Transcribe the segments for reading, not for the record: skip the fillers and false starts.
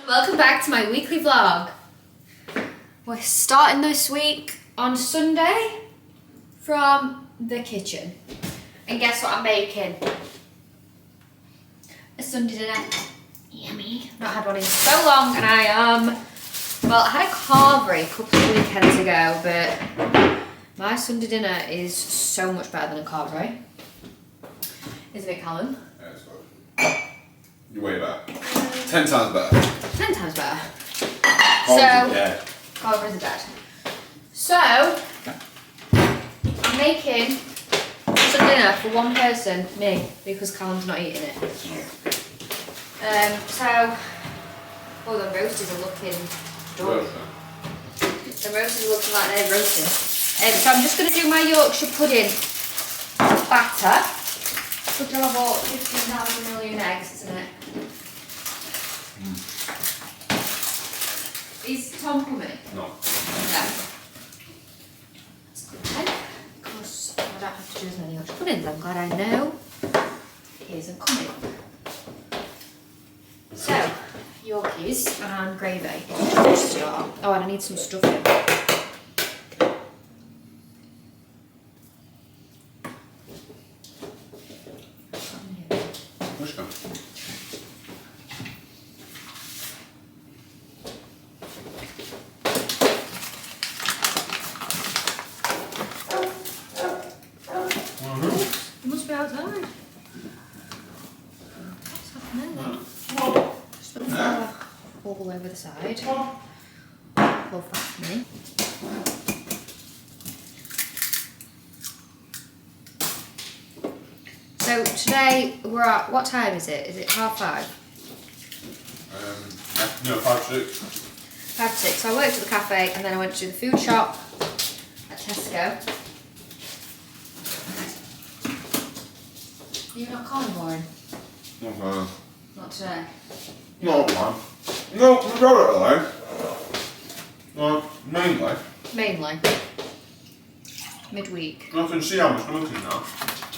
Welcome back to my weekly vlog. We're starting this week on Sunday from the kitchen. And guess what I'm making? A Sunday dinner. Yummy. Not had one in so long and I am... well, I had a carvery a couple of weekends ago, but my Sunday dinner is so much better than a carvery. Isn't it, Callum? Yeah, it's good. You're way better. 10 times better. 10 times better. Carveries are dead. So, I'm making some dinner for one person, me, because Callum's not eating it. Oh, the roasties are looking done. The roasties are looking like they're roasting. So I'm just going to do my Yorkshire pudding batter. Which I'll have about 15,000 million eggs, isn't it? Is Tom coming? No. No. That's good then, because I don't have to do as many Yorkshire puddings. I'm glad I know he isn't coming. So, Yorkies and gravy. Oh, and I need some stuffing. Which one? You must be outside. What's happening then? Just put the flour all the way over the side. Love that for me. So today we're at, what time is it? Is it 5:30? No, 5 to 6. 5 to 6. So I worked at the cafe and then I went to the food shop at Tesco. You're not carnivoring? Okay. Not today. No, man. No, we got it alive. No, mainly. Mainly. Midweek. I can see how much I'm looking now.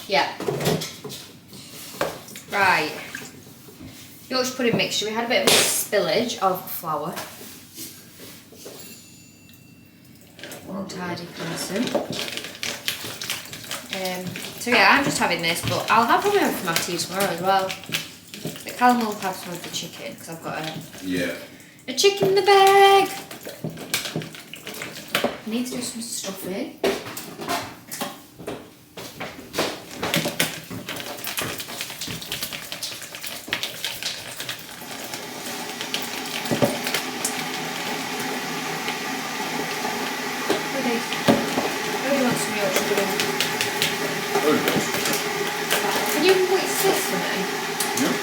Yeah. Right. Yorkshire pudding mixture. We had a bit of a spillage of flour. Untidy person. So yeah, I'm just having this, but I'll have probably have for my tea tomorrow as well. But Callum will have some of the chicken because I've got a chicken in the bag. I need to do some stuffing. Who wants some Yorkshire pudding? Can you mix this for me? Yeah.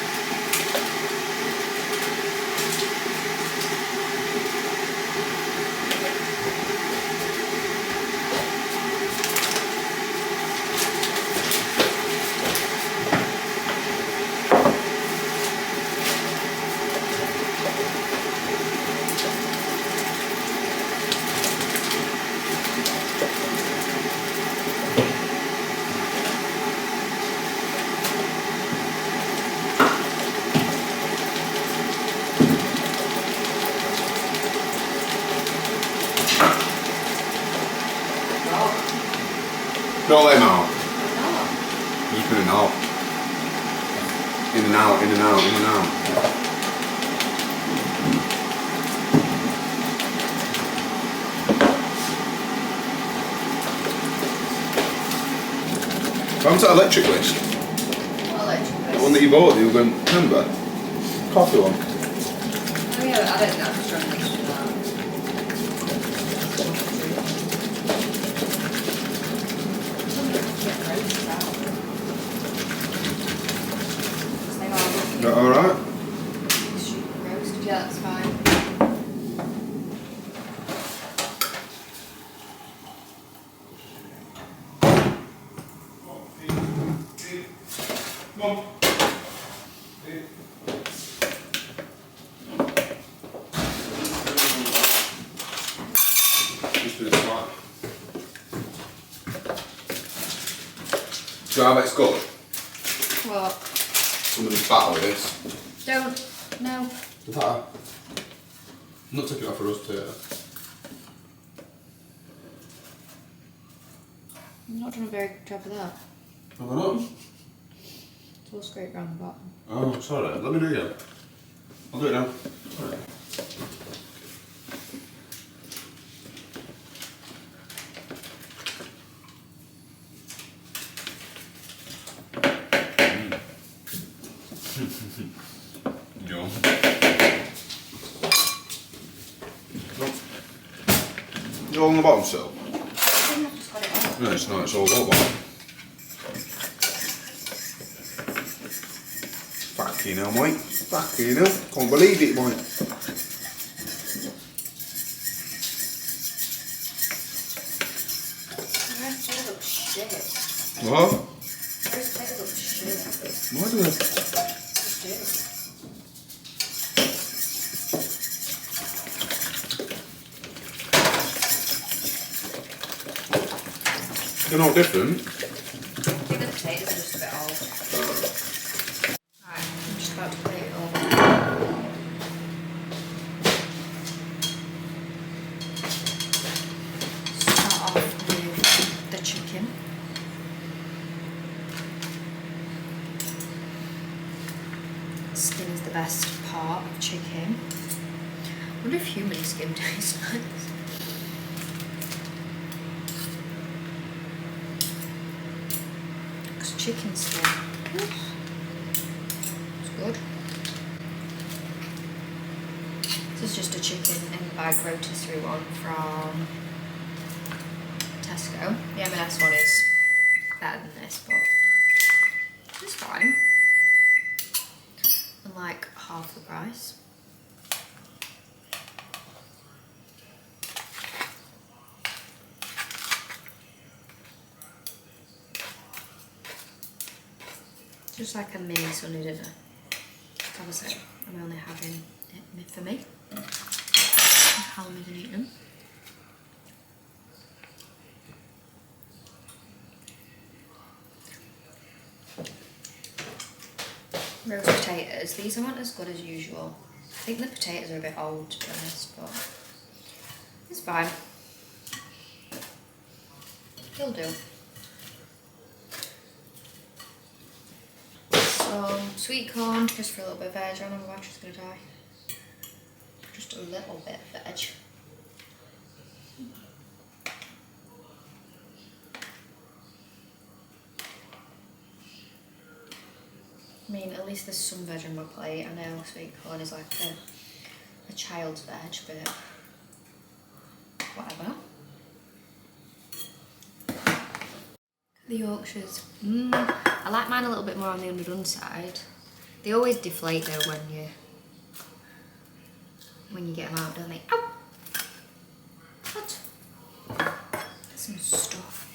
Don't let him out. You put it out. In and out, in and out, in and out. What's that electric list? What electric list? The one that you bought, you were going, remember? Coffee one. Oh yeah, I don't think that's a strong mixture for that. Is that alright? Roasted, yeah, that's fine. Come on. Just do this right. Do you have it's good? What? Somebody's battle with this. Don't. No. Is that I'm not taking it off for us to... You've not done a very good job of that. Have I not? It's all scraped around the bottom. Oh, sorry. Let me do it again. I'll do it now. Sorry. Yum. It's all on the bottom still? I think I've just got it on. No, it's not. It's all on the bottom. Fucking hell, mate. Fucking hell. Can't believe it, mate. The rest of it looks shit. What? The rest of it looks shit. Why do I... Just do. They're not different. I think the potatoes are just a bit old. Right, I'm just about to put it over. Start off with the chicken. Skin is the best part of chicken. I wonder if human skin tastes nice. Because chicken skin, it's good. This is just a chicken in the bag rotisserie one from Tesco. The M&S one is better than this, but it's fine. And like half the price. Just like a mini Sunday dinner. Obviously, I'm only having it for me. Callum isn't eating. Roast potatoes. These aren't as good as usual. I think the potatoes are a bit old, to be honest, but it's fine. It'll do. Some sweet corn, just for a little bit of veg. I know my battery's gonna die. Just a little bit of veg. I mean, at least there's some veg on my plate. I know sweet corn is like a child's veg, but whatever. The Yorkshires. I like mine a little bit more on the underdone side. They always deflate though when you get them out, don't they? Ow! What? Some stuff.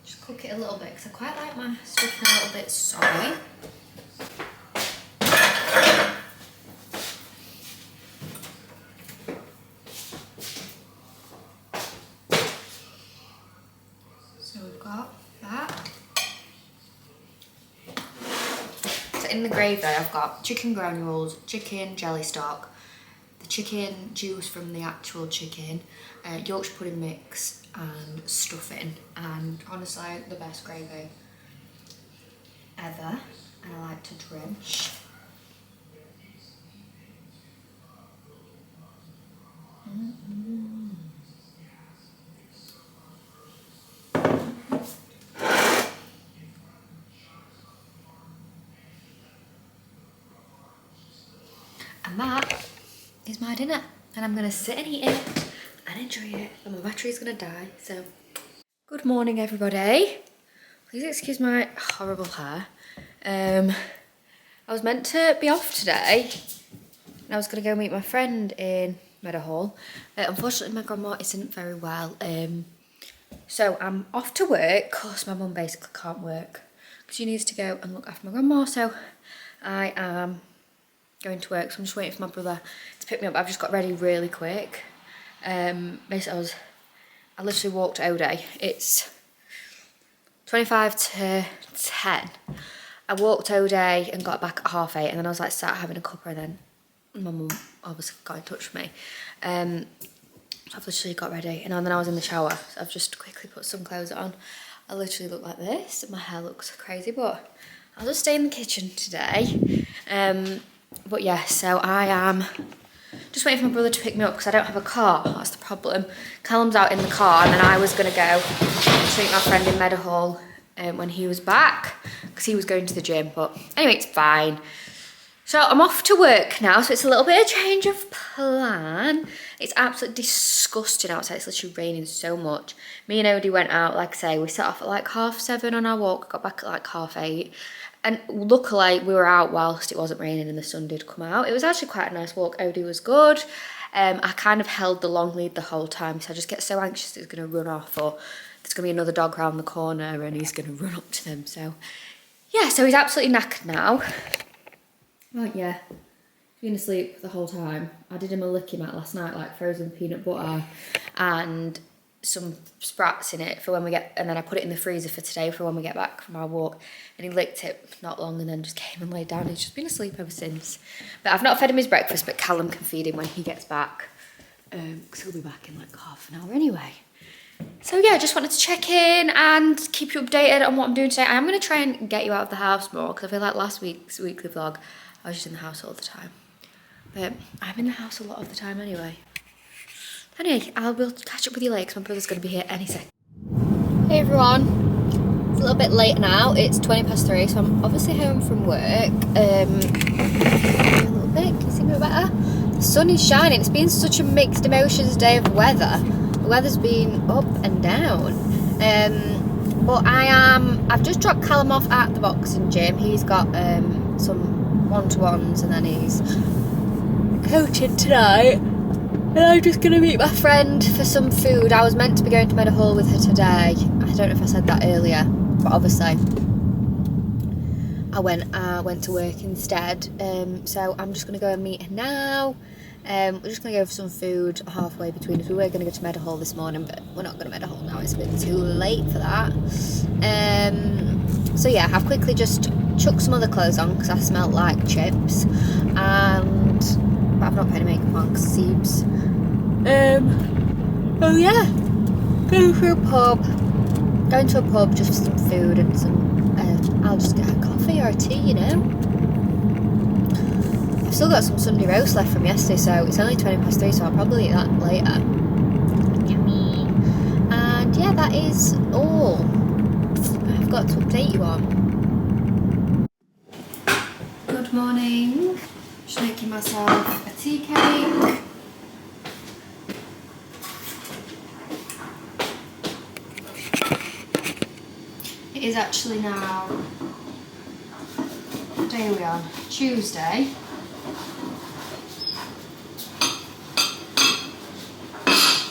Just cook it a little bit because I quite like my stuff a little bit soggy. So we've got that. So in the gravy I've got chicken granules, chicken jelly stock, the chicken juice from the actual chicken, Yorkshire pudding mix and stuffing, and honestly the best gravy ever, and I like to drench. And that is my dinner, and I'm gonna sit and eat it and enjoy it, and my battery's gonna die, so. Good morning, everybody. Please excuse my horrible hair. I was meant to be off today, and I was gonna go meet my friend in Meadowhall. Unfortunately, my grandma isn't very well, so I'm off to work, because my mum basically can't work, because she needs to go and look after my grandma, so I am going to work, so I'm just waiting for my brother to pick me up. I've just got ready really quick. Basically I literally walked O'Day. It's 25 to 10 I walked all day and got back at 8:30, and then I was like sat having a cuppa, and then my mum obviously got in touch with me. So I've literally got ready, and then I was in the shower, so I've just quickly put some clothes on. I literally look like this, and my hair looks crazy, but I'll just stay in the kitchen today. But yeah, so I am just waiting for my brother to pick me up because I don't have a car. That's the problem. Callum's out in the car, and then I was going to go to meet my friend in Meadowhall when he was back because he was going to the gym. But anyway, it's fine. So I'm off to work now, so it's a little bit of change of plan. It's absolutely disgusting outside. It's literally raining so much. Me and Odie went out, like I say, we set off at like 7:30 on our walk, got back at like 8:30. And luckily we were out whilst it wasn't raining and the sun did come out. It was actually quite a nice walk. Odie was good. I kind of held the long lead the whole time, so I just get so anxious that it's going to run off, or there's going to be another dog around the corner and he's going to run up to them. So yeah, so he's absolutely knackered now. Right, yeah, been asleep the whole time. I did him a licky mat last night, like frozen peanut butter and some sprats in it for when we get, and then I put it in the freezer for today for when we get back from our walk, and he licked it not long and then just came and laid down. He's just been asleep ever since. But I've not fed him his breakfast, but Callum can feed him when he gets back, because he'll be back in like half an hour anyway. So yeah, just wanted to check in and keep you updated on what I'm doing today. I am going to try and get you out of the house more, because I feel like last week's weekly vlog I was just in the house all the time, but I'm in the house a lot of the time anyway. Anyway, we'll catch up with you later because my brother's going to be here any second. Hey everyone, it's a little bit late now. It's 3:20, so I'm obviously home from work. A little bit, can you see me better? The sun is shining. It's been such a mixed emotions day of weather. The weather's been up and down. But I've just dropped Callum off at the boxing gym. He's got some one-to-ones, and then he's coaching tonight. And I'm just going to meet my friend for some food. I was meant to be going to Meadowhall with her today. I don't know if I said that earlier, but obviously I went to work instead. So I'm just going to go and meet her now. We're just going to go for some food halfway between us. We were going to go to Meadowhall this morning, but we're not going to Meadowhall now. It's a bit too late for that. So yeah, I've quickly just chucked some other clothes on because I smell like chips. But I've not put any makeup on because Seebs. Oh yeah, going to a pub just for some food and some, I'll just get a coffee or a tea, you know. I've still got some Sunday roast left from yesterday, so it's only 3:20, so I'll probably eat that later. Yummy. And yeah, that is all I've got to update you on. Good morning. Just making myself a tea cake. It is actually now, what day are we on? Tuesday.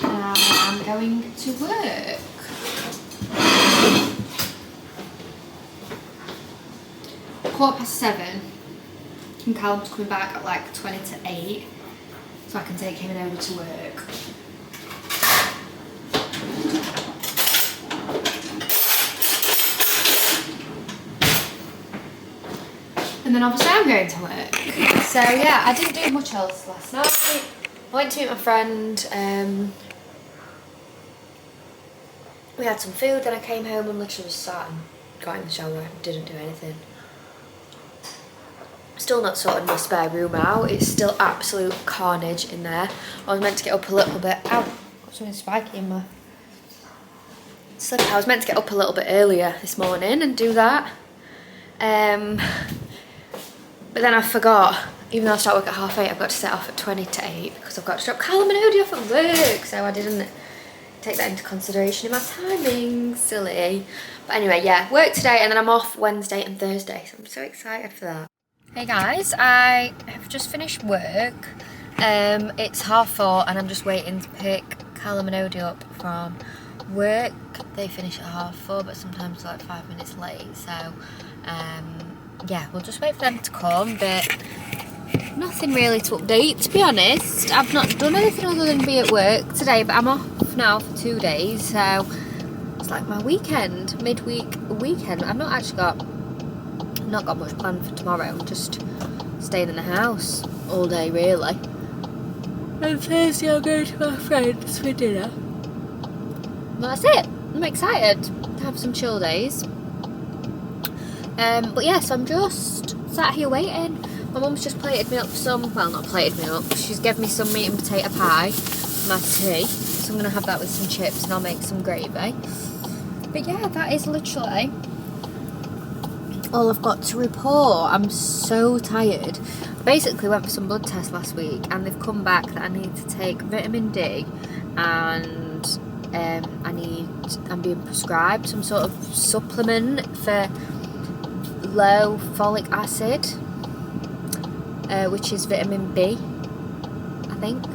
And I'm going to work. 7:15. And Callum's coming back at like 7:50, so I can take him over to work. And then obviously I'm going to work. So yeah, I didn't do much else last night. I went to meet my friend. We had some food, then I came home and literally just sat and got in the shower and didn't do anything. Still not sorted my spare room out. It's still absolute carnage in there. I was meant to get up a little bit. Ow, got something spiky in my slipper. I was meant to get up a little bit earlier this morning and do that. But then I forgot. Even though I start work at 8:30, I've got to set off at 8:20 because I've got to drop Callum and Odie off at work. So I didn't take that into consideration in my timing. Silly. But anyway, yeah, work today and then I'm off Wednesday and Thursday. So I'm so excited for that. Hey guys, I have just finished work. It's 4:30 and I'm just waiting to pick Callum and Odie up from work. They finish at 4:30, but sometimes like 5 minutes late. So yeah, we'll just wait for them to come. But nothing really to update, to be honest. I've not done anything other than be at work today, but I'm off now for 2 days. So it's like my weekend, midweek weekend. I've not actually got not got much planned for tomorrow. I'm just staying in the house all day, really. And Thursday I'll go to my friends for dinner. Well, that's it. I'm excited to have some chill days. But yeah, so I'm just sat here waiting. My mum's just plated me up some, well, not plated me up, she's given me some meat and potato pie for my tea. So I'm going to have that with some chips and I'll make some gravy. But yeah, that is literally all I've got to report. I'm so tired. Basically went for some blood tests last week and they've come back that I need to take vitamin D and I'm being prescribed some sort of supplement for low folic acid, which is vitamin B, I think.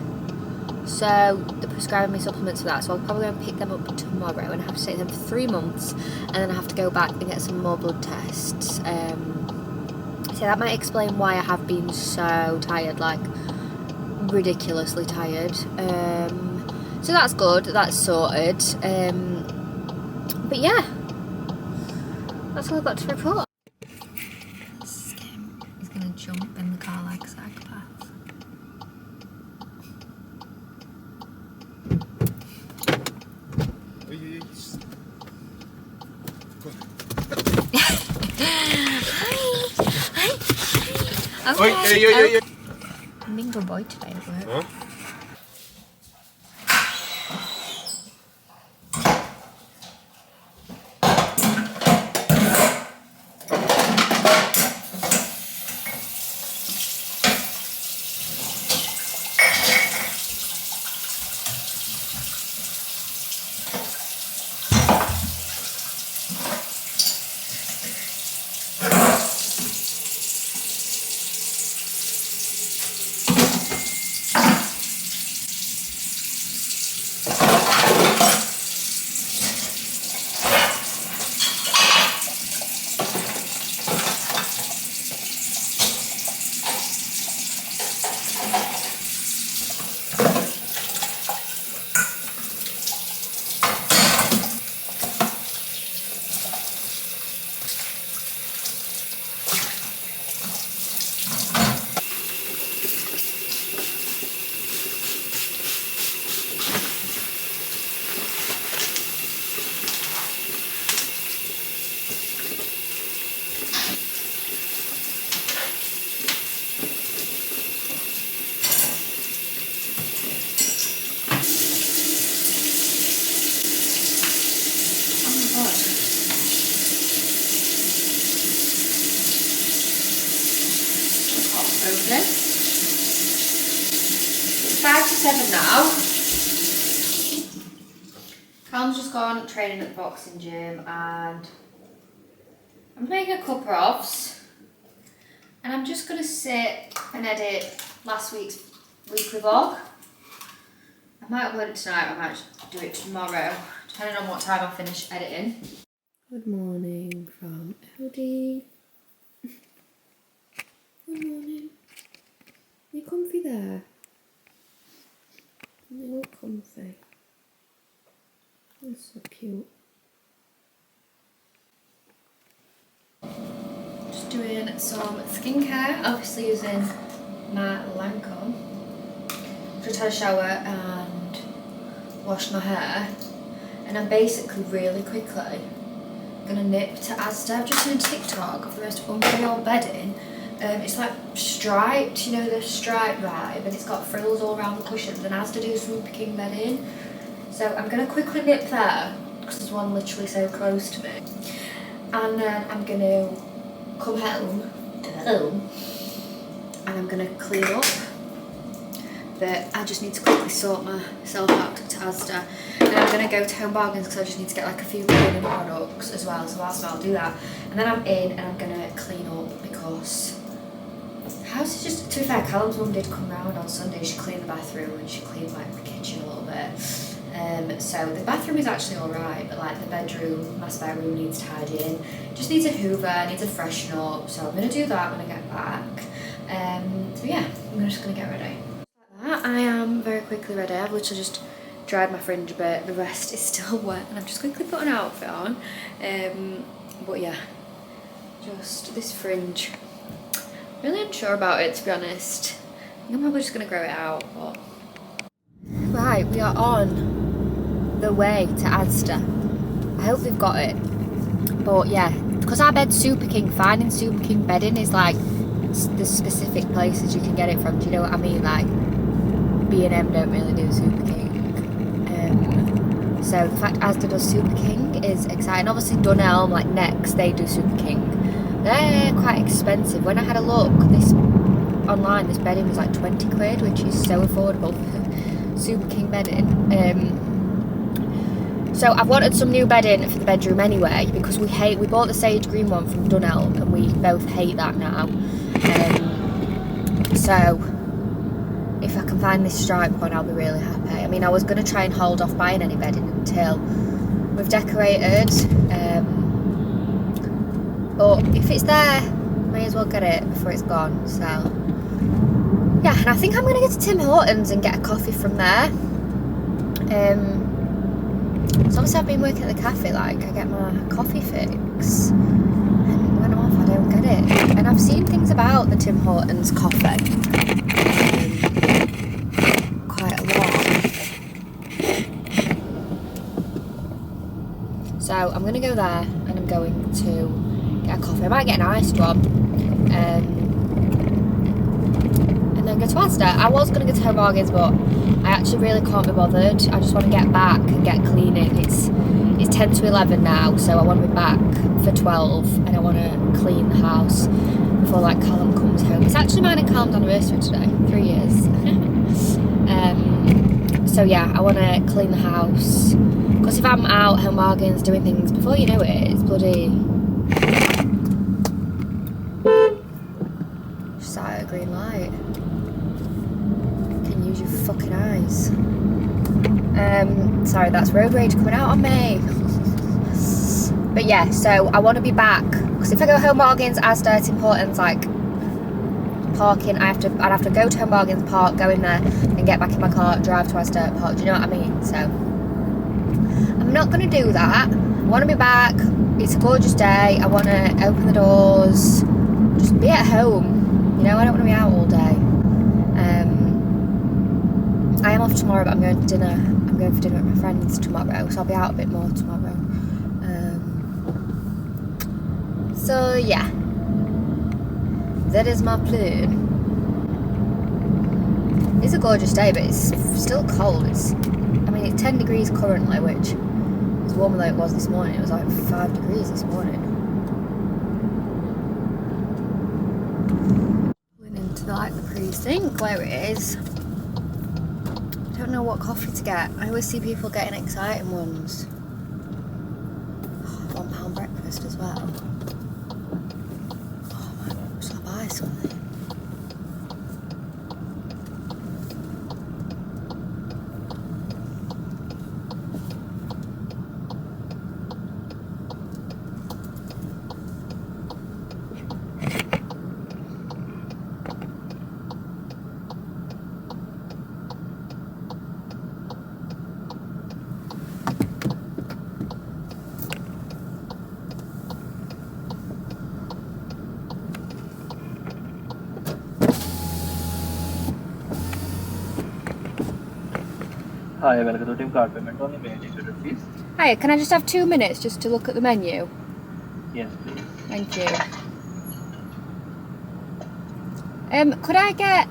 So they're prescribing me supplements for that, so I'll probably go and pick them up tomorrow and I have to take them for 3 months and then I have to go back and get some more blood tests. So that might explain why I have been so tired, like ridiculously tired. So that's good, that's sorted. But yeah, that's all I've got to report. Skim is going to jump in the car like a psychopath. Okay. I'm being a good boy today at work. Huh? Opening. It's 5 to 7 now. Callum's just gone training at the boxing gym and I'm making a couple of offs and I'm just going to sit and edit last week's weekly vlog. I might upload it tonight, I might do it tomorrow, depending on what time I finish editing. Good morning from LD. Good morning. Are you comfy there? You look comfy. That's so cute. Just doing some skincare, obviously using my Lancome. Just had a shower and washed my hair. And I'm basically really quickly gonna nip to Asda. I've just seen a TikTok of the most unreal bedding. It's like striped, you know, the striped vibe, and it's got frills all around the cushions, and Asda do some King bedding. So I'm going to quickly nip there, because there's one literally so close to me. And then I'm going to come home, and I'm going to clean up. But I just need to quickly sort myself out to Asda. And I'm going to go to Home Bargains, because I just need to get like a few cleaning products as well, so I'll do that. And then I'm in, and I'm going to clean up, because house is just, to be fair, Callum's mum did come round on Sunday. She cleaned the bathroom and she cleaned like the kitchen a little bit. So the bathroom is actually alright, but like the bedroom, my spare room needs tidying. Just needs a hoover, needs a freshen up. So I'm going to do that when I get back. So yeah, I'm just going to get ready. Like that, I am very quickly ready. I've literally just dried my fringe a bit. The rest is still wet and I'm just quickly putting an outfit on. But yeah. Just this fringe. Really unsure about it, to be honest. I think I'm probably just gonna grow it out. But... Right, we are on the way to Asda. I hope they've got it. But yeah, because our bed's Super King, finding Super King bedding is like the specific places you can get it from. Do you know what I mean? Like B&M don't really do Super King. So the fact Asda does Super King is exciting. Obviously Dunelm, like Next, they do Super King. They're quite expensive. When I had a look this online, this bedding was like 20 quid, which is so affordable for Super King bedding. So I've wanted some new bedding for the bedroom anyway, because we bought the sage green one from Dunelm and we both hate that now. So if I can find this striped one, I'll be really happy. I mean, I was going to try and hold off buying any bedding until we've decorated. But if it's there, may as well get it before it's gone. So yeah, and I think I'm going to go to Tim Hortons and get a coffee from there. So obviously I've been working at the cafe, like I get my coffee fix, and when I'm off I don't get it. And I've seen things about the Tim Hortons coffee quite a lot. So I'm going to go there and I'm going to get a coffee. I might get an iced one. And then go to Asda. I was going to go to Home Bargains, but I actually really can't be bothered. I just want to get back and get cleaning. It's 10 to 11 now, so I want to be back for 12 and I want to clean the house before like Callum comes home. It's actually mine and Callum's anniversary today, 3 years. So yeah, I want to clean the house, because if I'm out Home Bargains doing things, before you know it, it's bloody... Just out of a green light. Can use your fucking eyes. Sorry, that's road rage coming out on me. But yeah, so I want to be back, because if I go Home Bargains, Asda, Tim Hortons, like parking, I'd have to go to Home Bargains, park, go in there, and get back in my car, drive to Asda, park. Do you know what I mean? So I'm not going to do that. I want to be back. It's a gorgeous day. I want to open the doors, just be at home. You know, I don't want to be out all day. I am off tomorrow, but I'm going to dinner. I'm going for dinner with my friends tomorrow, so I'll be out a bit more tomorrow. So yeah, that is my plan. It's a gorgeous day, but it's still cold. It's 10 degrees currently, which is warmer than it was this morning. It was like 5 degrees this morning. Went into like the precinct where it is. I don't know what coffee to get. I always see people getting exciting ones. £1 breakfast as well. Oh, shall I buy something? Hi, welcome to Tim Card Payment only. May I take your order, please? Hiya, can I just have 2 minutes just to look at the menu? Yes, please. Thank you. Could I get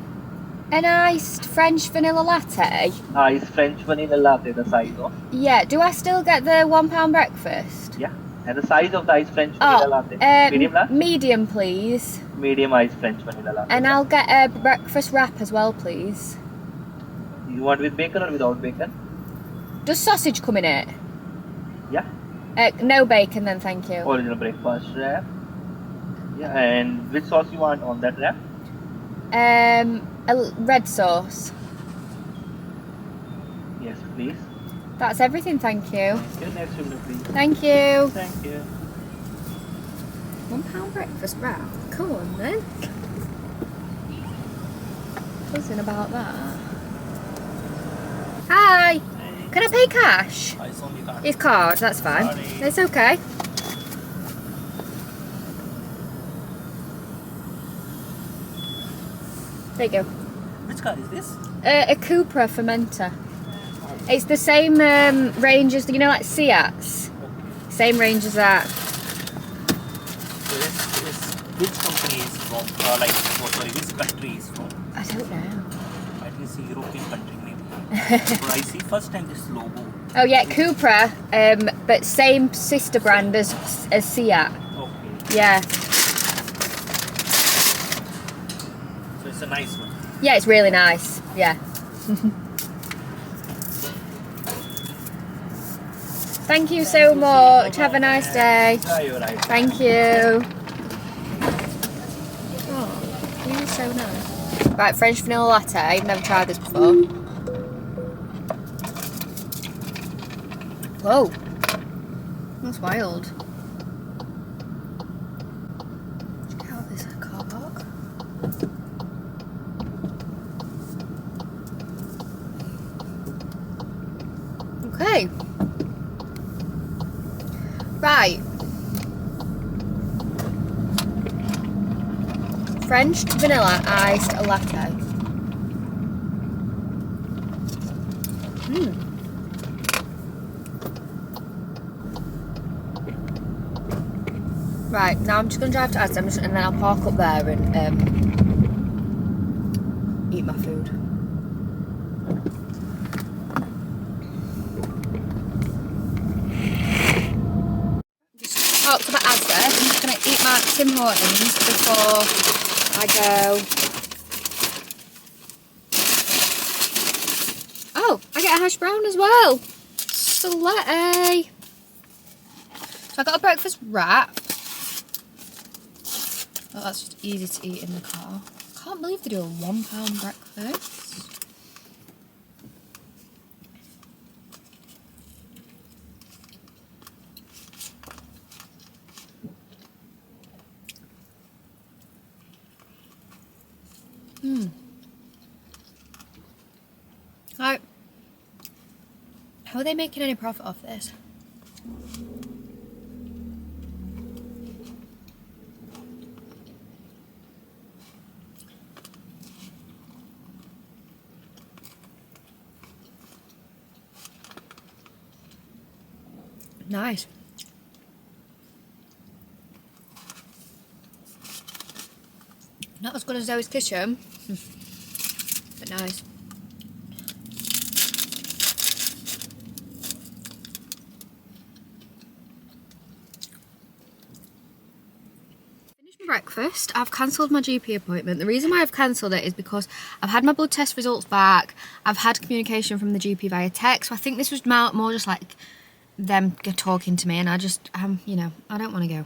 an iced French vanilla latte? Iced French vanilla latte, the size of? Yeah, do I still get the £1 breakfast? Yeah. And the size of the iced French vanilla latte? Medium large? Medium, please. Medium iced French vanilla latte. And I'll get a breakfast wrap as well, please. You want with bacon or without bacon? Does sausage come in it? Yeah. No bacon then, thank you. Original breakfast wrap. Yeah, and which sauce you want on that wrap? A red sauce. Yes, please. That's everything, thank you. Thank you. Next window, please. Thank you. Thank you. £1 breakfast wrap. Come on then. Buzzing about that. Hi. Can I pay cash? It's only card. It's card, that's fine. Sorry. It's okay. There you go. Which car is this? A Cupra Fermenter. It's the same range as, you know, like Seats. Same range as that. So which company is from? Which country is from? I don't know. I think it's a European country maybe. But I see first time this logo. Oh yeah, Cupra, but same sister brand as Seat. Okay. Yeah. So it's a nice one. Yeah, it's really nice. Yeah. Thank you so much. Have a nice day. Yeah, you're right. Thank you. Oh, you're so nice. Right, French vanilla latte. I've never tried this before. Whoa. That's wild. Check out this car park. Okay. Right. French vanilla iced latte. Right, now I'm just going to drive to Asda and then I'll park up there and eat my food. Just parked up at Asda. I'm just going to eat my Tim Hortons before I go. Oh, I get a hash brown as well. Slutty. So I got a breakfast wrap. Oh, that's just easy to eat in the car. Can't believe they do a £1 breakfast. Right. How are they making any profit off this? Nice. Not as good as Zoe's kitchen, but nice. Finished my breakfast. I've cancelled my GP appointment. The reason why I've cancelled it is because I've had my blood test results back. I've had communication from the GP via text. So I think this was more just like them talking to me, and I just you know, I don't want to go.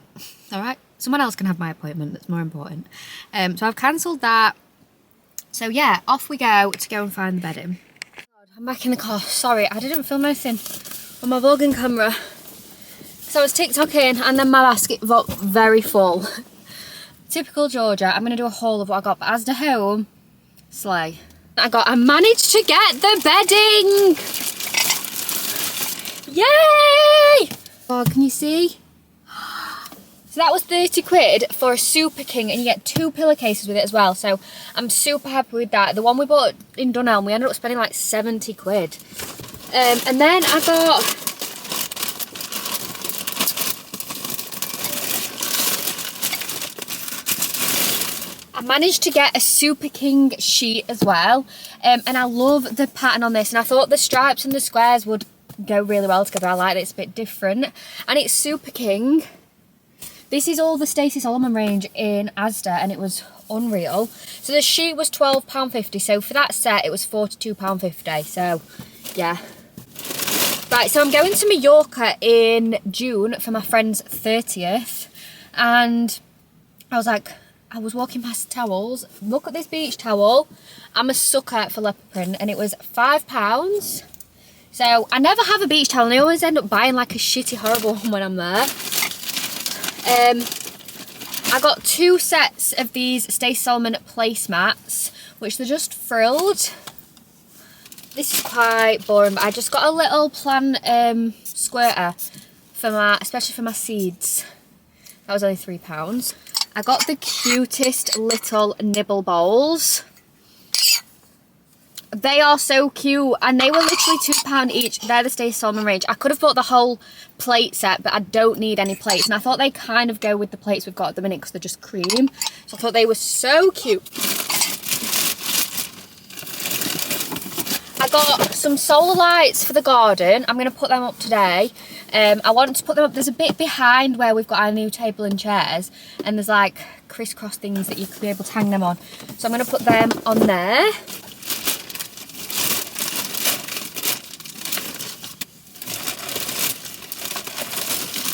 All right, someone else can have my appointment. That's more important. So I've cancelled that. So yeah, off we go to go and find the bedding. I'm back in the car. Sorry, I didn't film anything on my vlogging camera, so I was TikToking and then my basket got very full. Typical Georgia. I'm gonna do a haul of what I got for Asda home. Slay. I managed to get the bedding. Yay! Oh, can you see? So that was 30 quid for a Super King, and you get 2 pillowcases with it as well. So I'm super happy with that. The one we bought in Dunelm, we ended up spending like 70 quid. And then I got I managed to get a Super King sheet as well. And I love the pattern on this, and I thought the stripes and the squares would go really well together. I like it. It's a bit different, and it's Super King. This is all the Stacey Solomon range in Asda, and it was unreal. So the sheet was £12.50, so for that set it was £42.50. So yeah, right, so I'm going to Mallorca in June for my friend's 30th, and I was like, I was walking past towels. Look at this beach towel. I'm a sucker for leopard print, and it was £5. So I never have a beach towel, and I always end up buying like a shitty, horrible one when I'm there. I got 2 sets of these Stacey Solomon placemats, which they're just frilled. This is quite boring, but I just got a little plant squirter for especially for my seeds. That was only £3. I got the cutest little nibble bowls. They are so cute, and they were literally £2 each. They're the Stay Salmon range. I could have bought the whole plate set, but I don't need any plates, and I thought they kind of go with the plates we've got at the minute because they're just cream. So I thought they were so cute. I got some solar lights for the garden. I'm going to put them up today. I want to put them up. There's a bit behind where we've got our new table and chairs, and there's like crisscross things that you could be able to hang them on. So I'm going to put them on there.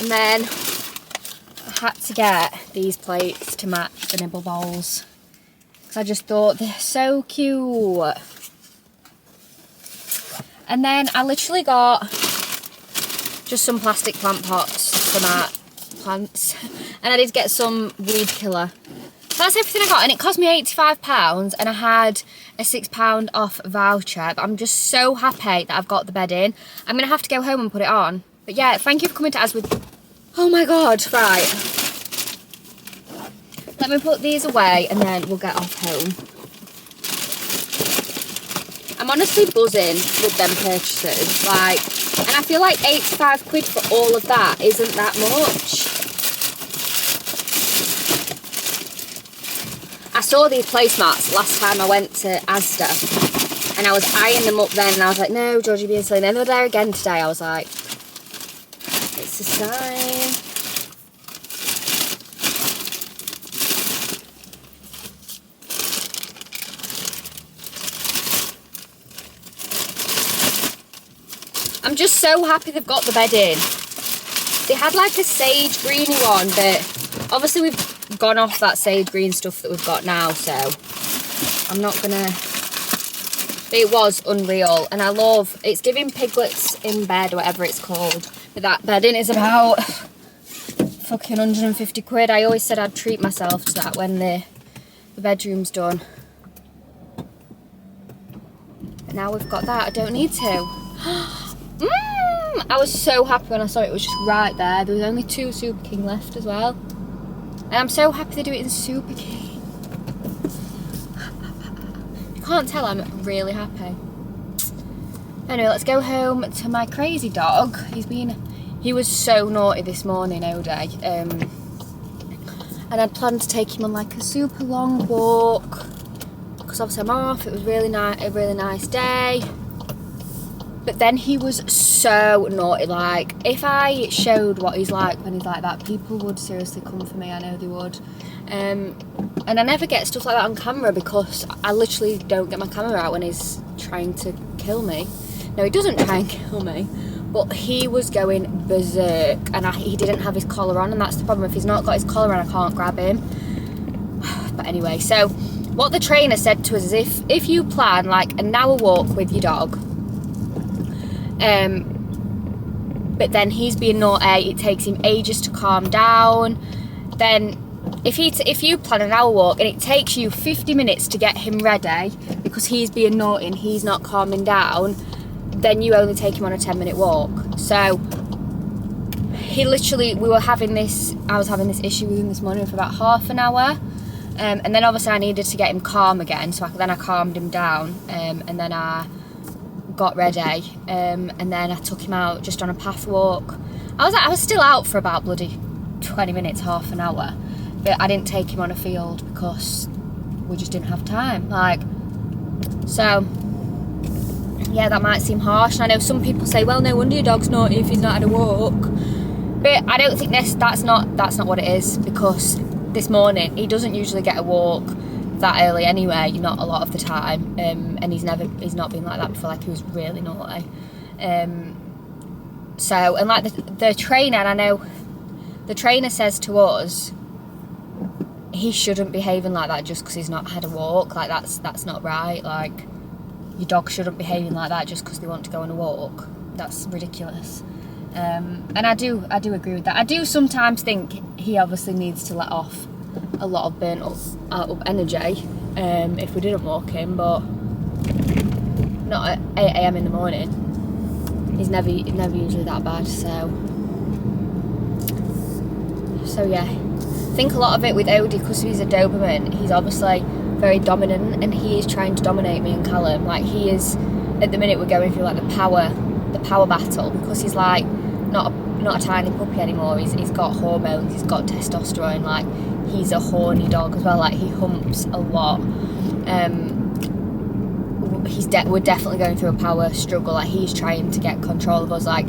And then I had to get these plates to match the nibble bowls because I just thought they're so cute. And then I literally got just some plastic plant pots for my plants, and I did get some weed killer. So that's everything I got, and it cost me £85, and I had a £6 off voucher. But I'm just so happy that I've got the bed in. I'm gonna have to go home and put it on. But yeah, thank you for coming to Asda. Oh my god, right. Let me put these away and then we'll get off home. I'm honestly buzzing with them purchases, like, and I feel like 85 quid for all of that isn't that much. I saw these placemats last time I went to Asda, and I was eyeing them up then, and I was like, no, Georgie being silly. And then they were there again today. I was like, it's a sign. I'm just so happy they've got the bed in. They had like a sage greeny one, but obviously we've gone off that sage green stuff that we've got now, so I'm not gonna. But it was unreal, and I love, it's giving piglets in bed, whatever it's called. But that bedding is about fucking 150 quid. I always said I'd treat myself to that when the bedroom's done. But now we've got that, I don't need to. I was so happy when I saw it was just right there. There was only 2 Super King left as well. And I'm so happy they do it in Super King. You can't tell I'm really happy. Anyway, let's go home to my crazy dog. He was so naughty this morning, Odie. And I'd planned to take him on like a super long walk because obviously I'm off. It was a really nice day. But then he was so naughty. Like, if I showed what he's like when he's like that, people would seriously come for me. I know they would. And I never get stuff like that on camera because I literally don't get my camera out when he's trying to kill me. No, he doesn't try and kill me, but he was going berserk, and he didn't have his collar on, and that's the problem. If he's not got his collar on, I can't grab him. But anyway, so what the trainer said to us is if you plan like an hour walk with your dog, but then he's being naughty, it takes him ages to calm down, then if you plan an hour walk and it takes you 50 minutes to get him ready because he's being naughty and he's not calming down, then you only take him on a 10-minute walk. So he literally, I was having this issue with him this morning for about half an hour, and then obviously I needed to get him calm again, so then I calmed him down, and then I got ready, and then I took him out just on a path walk. I was still out for about bloody 20 minutes, half an hour, but I didn't take him on a field because we just didn't have time. Like, so yeah, that might seem harsh, and I know some people say, well, no wonder your dog's naughty if he's not had a walk, but I don't think that's not what it is, because this morning he doesn't usually get a walk that early anyway, not a lot of the time, and he's not been like that before. Like, he was really naughty. So, and like the trainer, and I know the trainer says to us he shouldn't be behaving like that just because he's not had a walk. Like, that's not right. Like, your dog shouldn't be behaving like that just because they want to go on a walk. That's ridiculous. And I do agree with that. I do sometimes think he obviously needs to let off a lot of burnt up energy if we didn't walk him, but not at 8 AM in the morning. He's never usually that bad, so yeah. I think a lot of it with Odie, because he's a Doberman, he's obviously very dominant, and he is trying to dominate me and Callum. Like, he is, at the minute we're going through like the power battle, because he's like not a tiny puppy anymore. He's got hormones, he's got testosterone, like he's a horny dog as well, like he humps a lot. We're definitely going through a power struggle. Like, he's trying to get control of us. Like,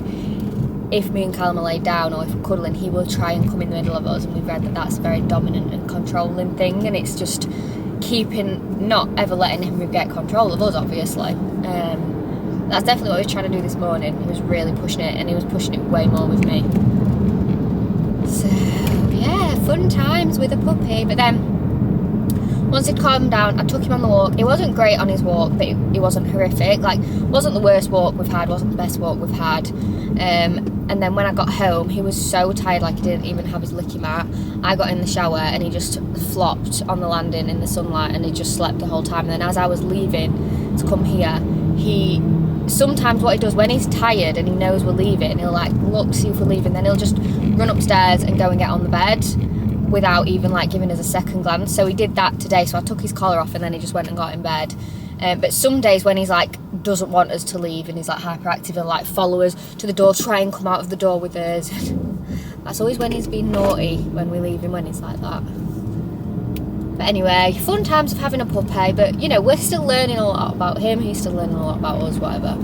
if me and Callum are laid down or if we're cuddling, he will try and come in the middle of us, and we've read that that's a very dominant and controlling thing, and it's just not ever letting him get control of us, obviously. That's definitely what he was trying to do this morning. He was really pushing it, and he was pushing it way more with me. So yeah, fun times with a puppy. But then once he'd calmed down, I took him on the walk. It wasn't great on his walk, but it wasn't horrific. Like, wasn't the worst walk we've had, wasn't the best walk we've had. And then when I got home, he was so tired, like he didn't even have his licky mat. I got in the shower and he just flopped on the landing in the sunlight, and he just slept the whole time. And then as I was leaving to come here, sometimes what he does when he's tired and he knows we're leaving, he'll like look to see if we're leaving, then he'll just run upstairs and go and get on the bed without even like giving us a second glance. So he did that today, so I took his collar off and then he just went and got in bed. But some days when he's like doesn't want us to leave and he's like hyperactive and like follow us to the door, try and come out of the door with us. That's always when he's been naughty, when we leave him, when he's like that. But anyway, fun times of having a puppy. But you know, we're still learning a lot about him, he's still learning a lot about us, whatever.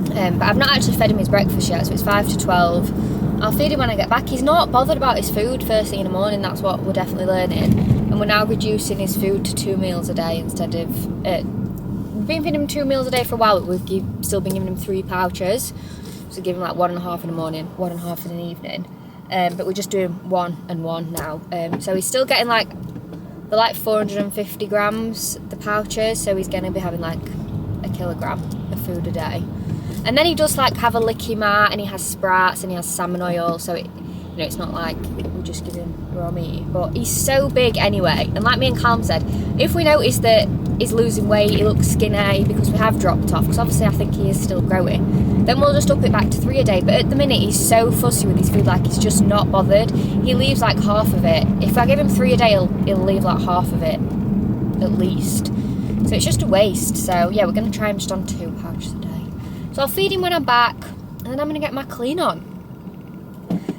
But I've not actually fed him his breakfast yet, so it's 5 to 12. I'll feed him when I get back. He's not bothered about his food first thing in the morning. That's what we're definitely learning. And we're now reducing his food to 2 meals a day instead of... we've been feeding him 2 meals a day for a while, but we've still been giving him 3 pouches. So give him like 1.5 in the morning, 1.5 in the evening. But we're just doing 1 and 1 now. So he's still getting like... They're like 450 grams, the pouches. So he's going to be having like 1 kilogram of food a day. And then he does like have a licky mat, and he has sprats, and he has salmon oil, so it's not like we just give him raw meat. But he's so big anyway, and like me and Callum said, if we notice that he's losing weight, he looks skinny because we have dropped off, because obviously I think he is still growing, then we'll just up it back to 3 a day. But at the minute he's so fussy with his food, like he's just not bothered. He leaves like half of it. If I give him 3 a day, he'll leave like half of it at least. So it's just a waste. So yeah, we're going to try him just on 2 pouches a day. So I'll feed him when I'm back, and then I'm going to get my clean on.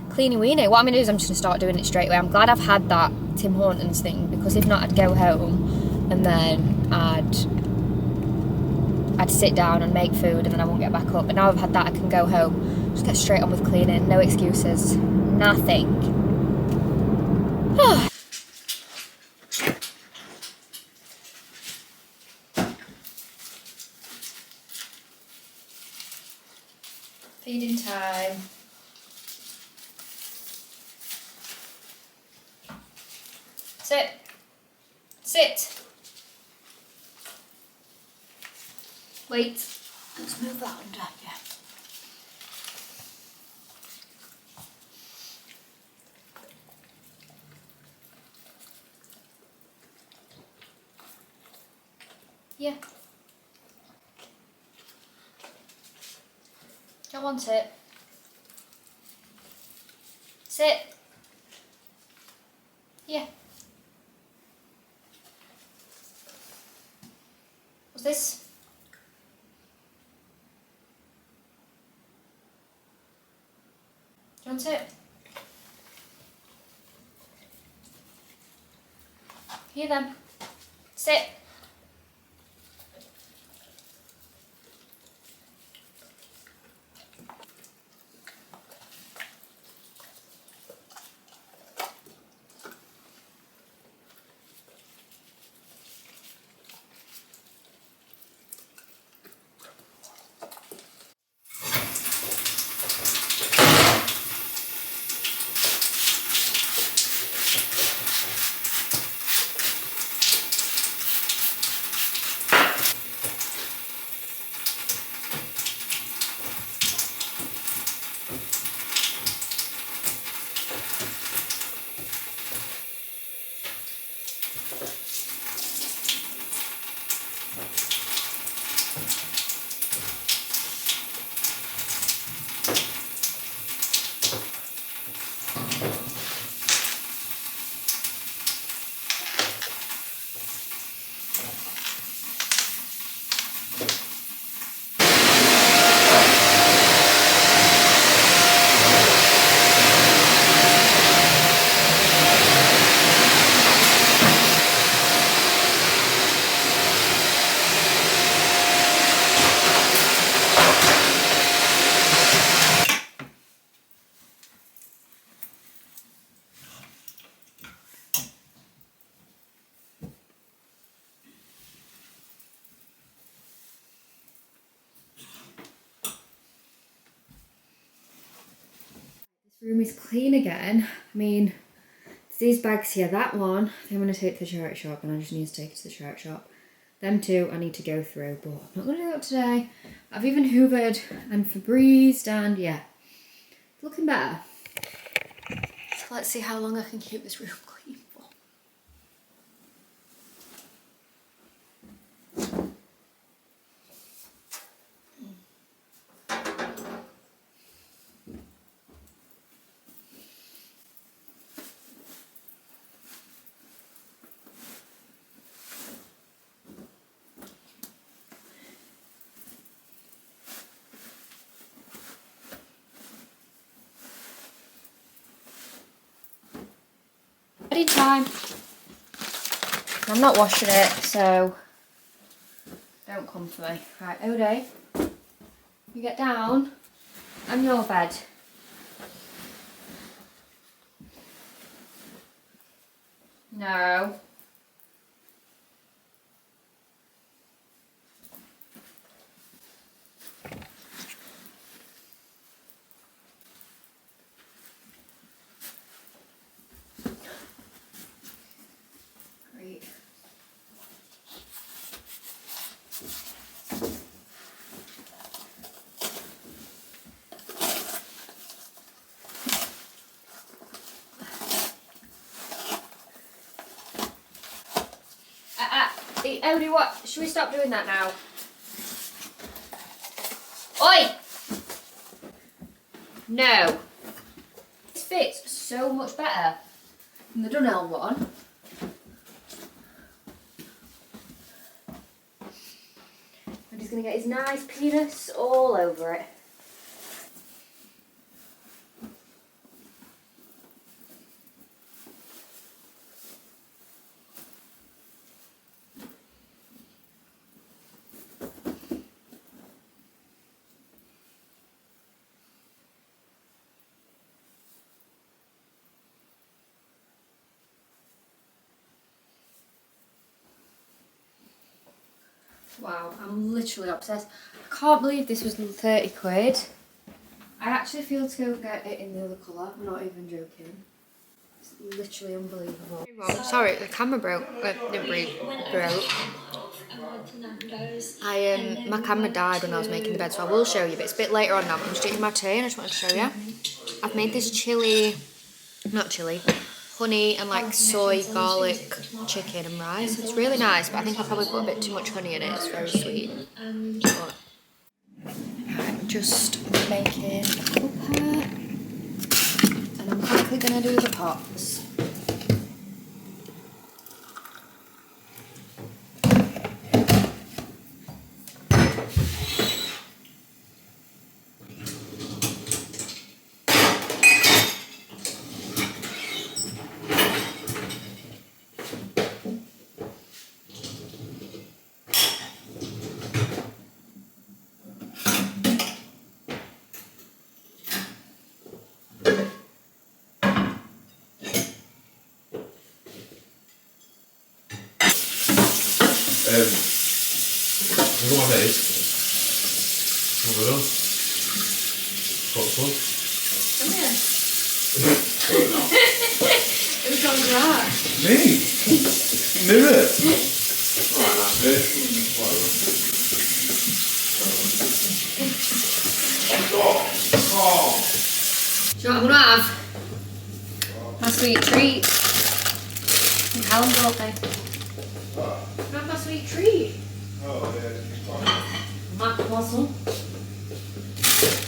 Cleany weenie. What I'm going to do is I'm just going to start doing it straight away. I'm glad I've had that Tim Hortons thing, because if not I'd go home and then I'd sit down and make food and then I won't get back up. But now I've had that, I can go home, just get straight on with cleaning. No excuses. Nothing. Feeding time. Sit. Sit. Wait. Let's move that under. Yeah. Yeah. Don't want it. Sit. Yeah. What's this? Do you want it? Here then. Sit. room is clean again. I mean, these bags here, that one, I'm going to take to the charity shop and I just need to take it to the charity shop. Them two I need to go through, but I'm not going to do that today. I've even hoovered and Febrezed and yeah, it's looking better. So let's see how long I can keep this room clean for. Ready time. I'm not washing it, so don't come for me. Right, Ode, you get down on your bed. No. Great. Odie, what? Should we stop doing that now? Oi! No. This fits so much better than the Dunelm one. And he's going to get his nice penis all over it. Wow, I'm literally obsessed. I can't believe this was 30 quid. I actually feel to go get it in the other colour, I'm not even joking. It's literally unbelievable. Sorry, the camera broke. Didn't broke. My camera died when I was making the bed, so I will show you, but it's a bit later on now. But I'm just eating my tea and I just wanted to show you. I've made this honey and like soy garlic chicken and rice. It's really nice, but I think I probably put a bit too much honey in it. It's very sweet. But I'm just making a cuppa, and I'm quickly gonna do the pots. Look at my face. What have I done? Got fun. Come here. Who's on that? Me? Mirror. Alright, that's it. Oh. Do you know what I'm gonna have? My sweet treat. Callum brought me. Have my sweet treat. Oh, yeah. My croissant.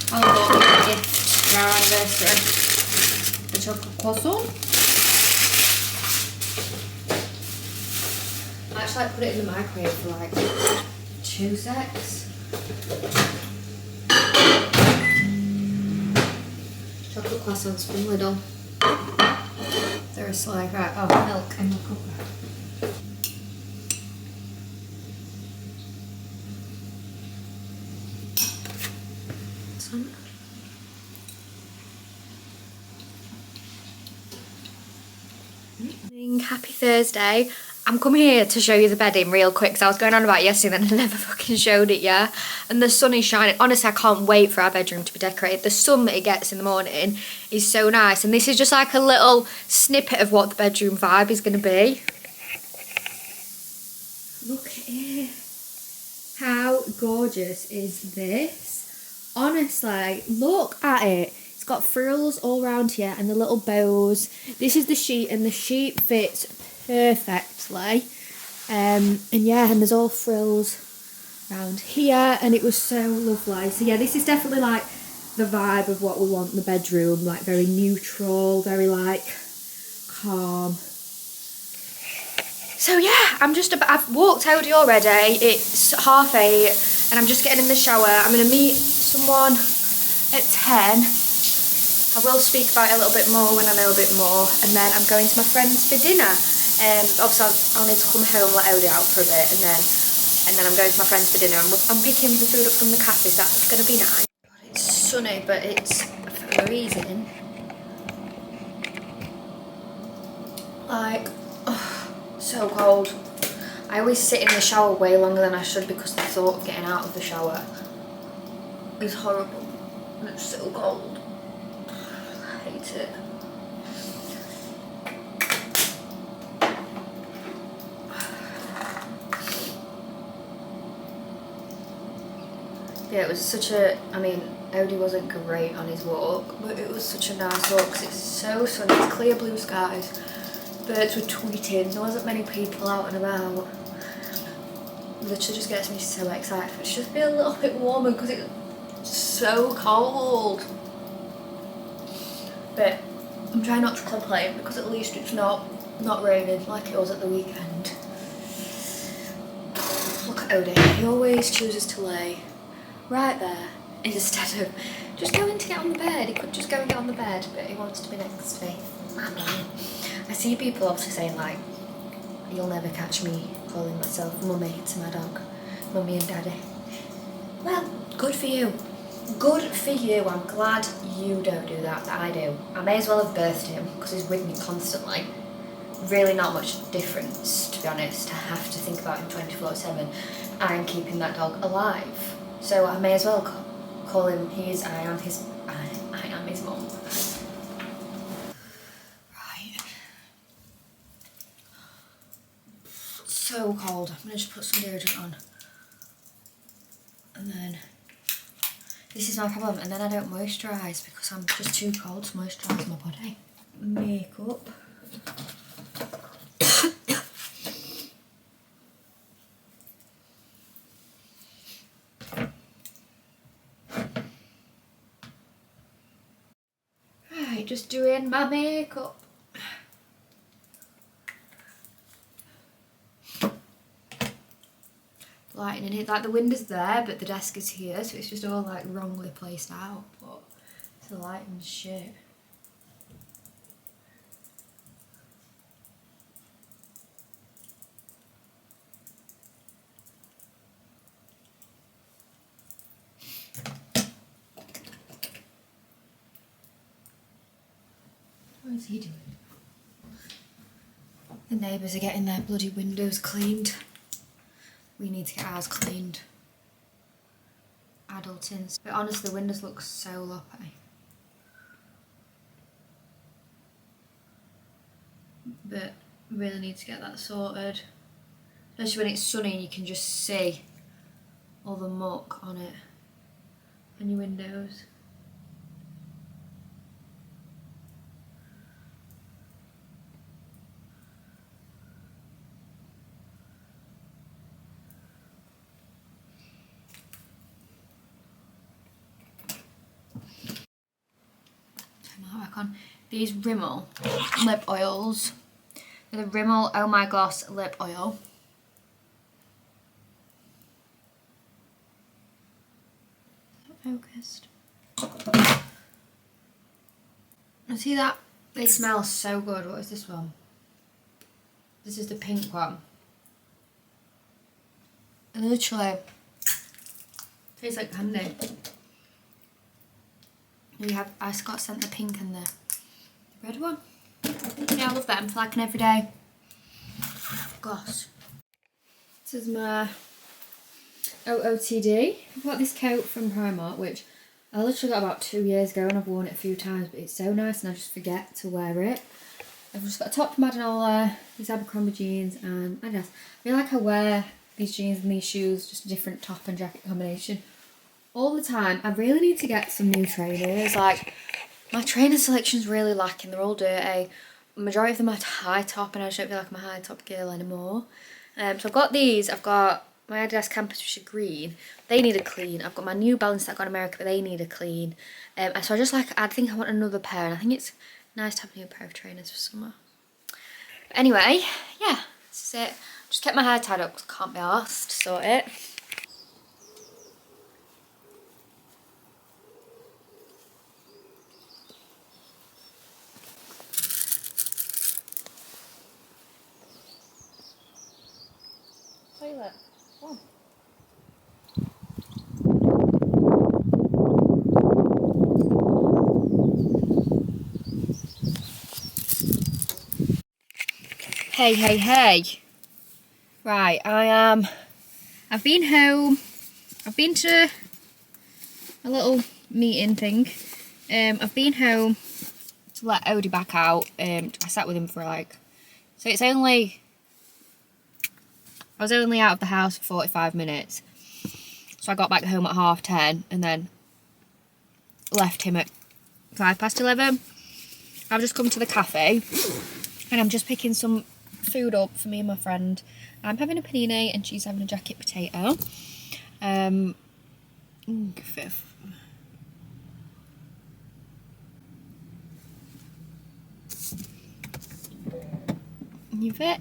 Callum bought me a gift for our anniversary. The chocolate croissant. I actually put it in the microwave for like 2 secs. Chocolate croissants from Lidl. They're a slag. Right, oh, milk in my cuppa. Happy Thursday. I'm coming here to show you the bedding real quick because I was going on about it yesterday and then I never fucking showed it, yeah? And the sun is shining. Honestly, I can't wait for our bedroom to be decorated. The sun that it gets in the morning is so nice. And this is just like a little snippet of what the bedroom vibe is going to be. Look at it. How gorgeous is this? Honestly, look at it. It's got frills all around here and the little bows. This is the sheet and the sheet fits perfectly. And yeah, and there's all frills around here and it was so lovely. So yeah, this is definitely like the vibe of what we want in the bedroom, like very neutral, very like calm. So yeah, I've walked out already. It's 8:30 and I'm just getting in the shower. I'm going to meet someone at 10. I will speak about it a little bit more when I know a bit more, and then I'm going to my friend's for dinner. Obviously I'll need to come home, let Odie out for a bit, and then I'm going to my friend's for dinner. I'm picking the food up from the cafe, so that's going to be nice. It's sunny, but it's freezing. Like, oh, so cold. I always sit in the shower way longer than I should because the thought of getting out of the shower is horrible, and it's so cold. I hate it. Yeah, it was such a, I mean, Odie wasn't great on his walk, but it was such a nice walk because it's so sunny, it's clear blue skies, birds were tweeting, there wasn't many people out and about. It literally just gets me so excited for it to just be a little bit warmer because it's so cold. But I'm trying not to complain because at least it's not raining like it was at the weekend. Look at Odie, he always chooses to lay right there instead of just going to get on the bed. He could just go and get on the bed, but he wants to be next to me. I see people obviously saying like, you'll never catch me calling myself mummy to my dog, mummy and daddy. Well, good for you. Good for you. I'm glad you don't do that, I do. I may as well have birthed him because he's with me constantly. Really not much difference, to be honest. I have to think about him 24/7. I am keeping that dog alive. So I may as well call him I am his mum. Right. So cold. I'm gonna just put some deodorant on. And then this is my problem, and then I don't moisturise because I'm just too cold to moisturise my body. Makeup. Right, just doing my makeup. Lighting in it, like the window's there, but the desk is here, so it's just all like wrongly placed out. But the lighting's shit. What is he doing? The neighbours are getting their bloody windows cleaned. We need to get ours cleaned. Adultins. But honestly, the windows look so loppy. But we really need to get that sorted. Especially when it's sunny and you can just see all the muck on it. On your windows. On these Rimmel lip oils. They're the Rimmel Oh My Gloss lip oil. Focused. And see that? They smell so good. What is this one? This is the pink one. And literally tastes like candy. We have I got sent the pink and the red one. Yeah, I love them for like an everyday gosh. This is my OOTD. I've got this coat from Primark, which I literally got about 2 years ago and I've worn it a few times, but it's so nice and I just forget to wear it. I've just got a top from Adenola, these Abercrombie jeans, and I feel like I wear these jeans and these shoes, just a different top and jacket combination all the time. I really need to get some new trainers. Like, my trainer selection's really lacking. They're all dirty. Majority of them are high top and I just don't feel like I'm a high top girl anymore. So I've got these. I've got my Adidas Campus, which are green. They need a clean. I've got my New Balance that I got in America, but they need a clean. So I think I want another pair, and I think it's nice to have a new pair of trainers for summer. But anyway, yeah, this is it. Just kept my hair tied up because I can't be arsed to sort it. Toilet. Oh. Hey. Right, I've been home. I've been to a little meeting thing. I've been home to let Odie back out. I sat with him for I was only out of the house for 45 minutes. So I got back home at 10:30 and then left him at 11:05. I've just come to the cafe and I'm just picking some food up for me and my friend. I'm having a panini and she's having a jacket potato. You fit?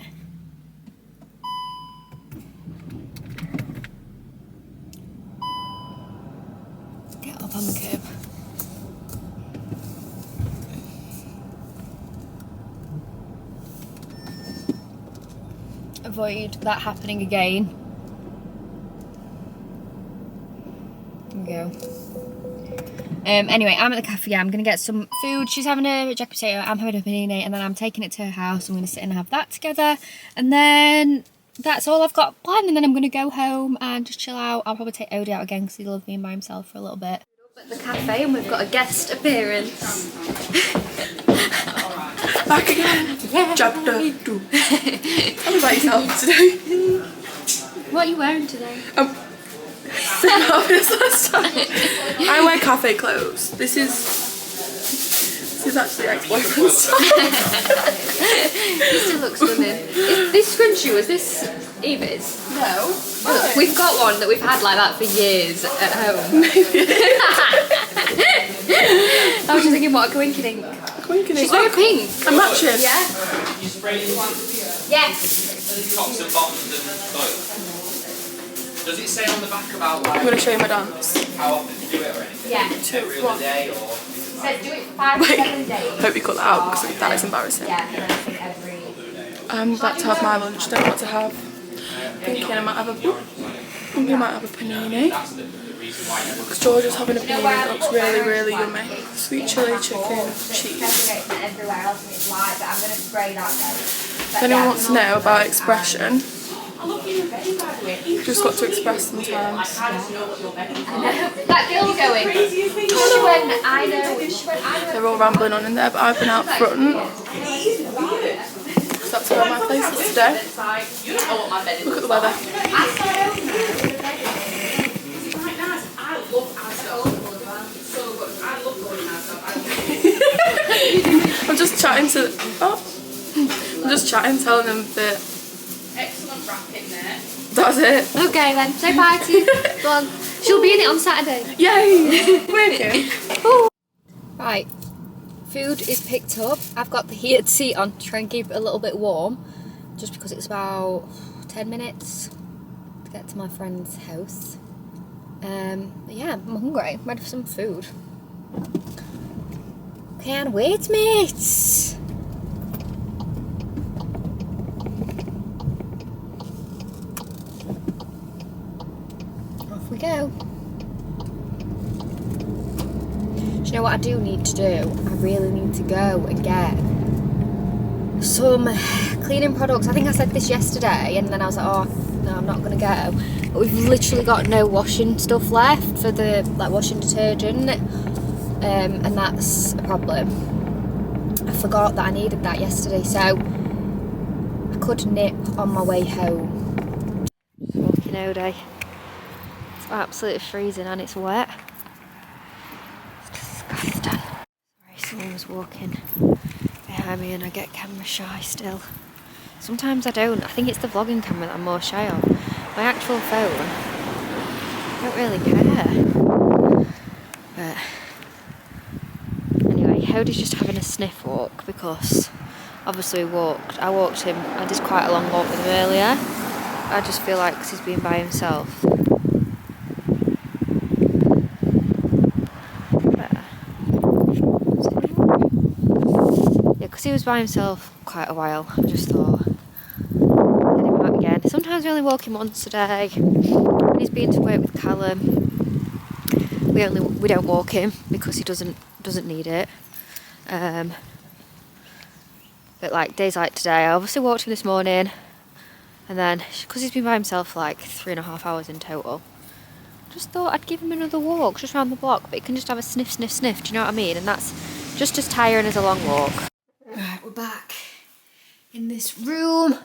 Get up on the curb. Avoid that happening again. There we go. Anyway, I'm at the cafe. I'm going to get some food. She's having a jacket potato, I'm having a panini, and then I'm taking it to her house. I'm going to sit and have that together. And then that's all I've got planned. And then I'm going to go home and just chill out. I'll probably take Odie out again because he loves being by himself for a little bit. At the cafe, and we've got a guest appearance. Back again. Yeah. Chapter 2. Tell me about yourself today. What are you wearing today? Same outfit as last time. I wear cafe clothes. This is actually ex-boyfriend's style. You still look stunning. This scrunchie, was this Eva's? No. Oh, we've got one that we've had like that for years at home. Maybe. I was just thinking, what a coinkydink. She's wearing pink. I'm matching. Yeah. You spray it once? Yes. Tops and bottoms and both. Does it say on the back about like I'm going to show you my dance. how often you do it or anything? Yeah. Every other day or? It says do it for 5 to 7 days. Hope you cut that out because that is embarrassing. Yeah, and I think every... I'm about to have my lunch. Don't know what to have. Thinking I might have a panini. Because Georgia's having a panini that looks really, really yummy. Sweet chili chicken cheese. Everywhere else and it's light, but I'm going to spray that though. If anyone wants to know about expression, you've just got to express sometimes. That girl going. She went, I know. They're all rambling on in there, but I've been out front. So that's where my place is today. Look at the weather. I'm just chatting to. I'm just chatting, telling them that. Excellent wrapping there. That's it. Okay then, say bye to you. Go on. She'll be in it on Saturday. Yay! Working. Right, food is picked up. I've got the heated seat on to try and keep it a little bit warm, just because it's about 10 minutes to get to my friend's house. But yeah, I'm hungry. I'm ready for some food. Can't wait, mates. Off we go. Do you know what I do need to do? I really need to go and get some cleaning products. I think I said this yesterday, and then I was like, oh no, I'm not gonna go. But we've literally got no washing stuff left for the washing detergent, and that's a problem. I forgot that I needed that yesterday, so I could nip on my way home. Walking all day. It's absolutely freezing and it's wet. It's disgusting. Sorry, someone was walking behind me and I get camera shy still. Sometimes I don't. I think it's the vlogging camera that I'm more shy of. My actual phone, I don't really care. But anyway, Hody's just having a sniff walk because obviously I walked him, I did quite a long walk with him earlier. I just feel like because he's been by himself. Yeah, because he was by himself quite a while, I just thought, get him out again. Sometimes we only walk him once a day. When he's been to work with Callum, we don't walk him because he doesn't need it. But like days like today, I obviously walked him this morning, and then because he's been by himself for like 3.5 hours in total, just thought I'd give him another walk just around the block, but he can just have a sniff, do you know what I mean? And that's just as tiring as a long walk. Right, we're back in this room,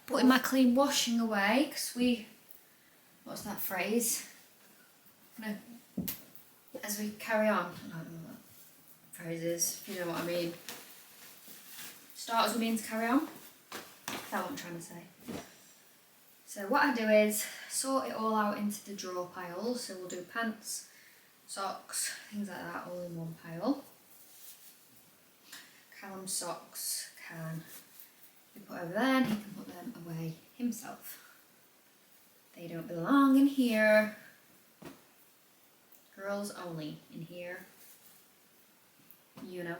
putting my clean washing away, because what's that phrase? No, as we carry on, I don't know what that phrase is, you know what I mean. Start as we mean to carry on. That's what I'm trying to say. So what I do is sort it all out into the drawer piles. So we'll do pants, socks, things like that, all in one pile. Callum's socks can be put over there and he can put them away himself. They don't belong in here. Girls only in here. You know.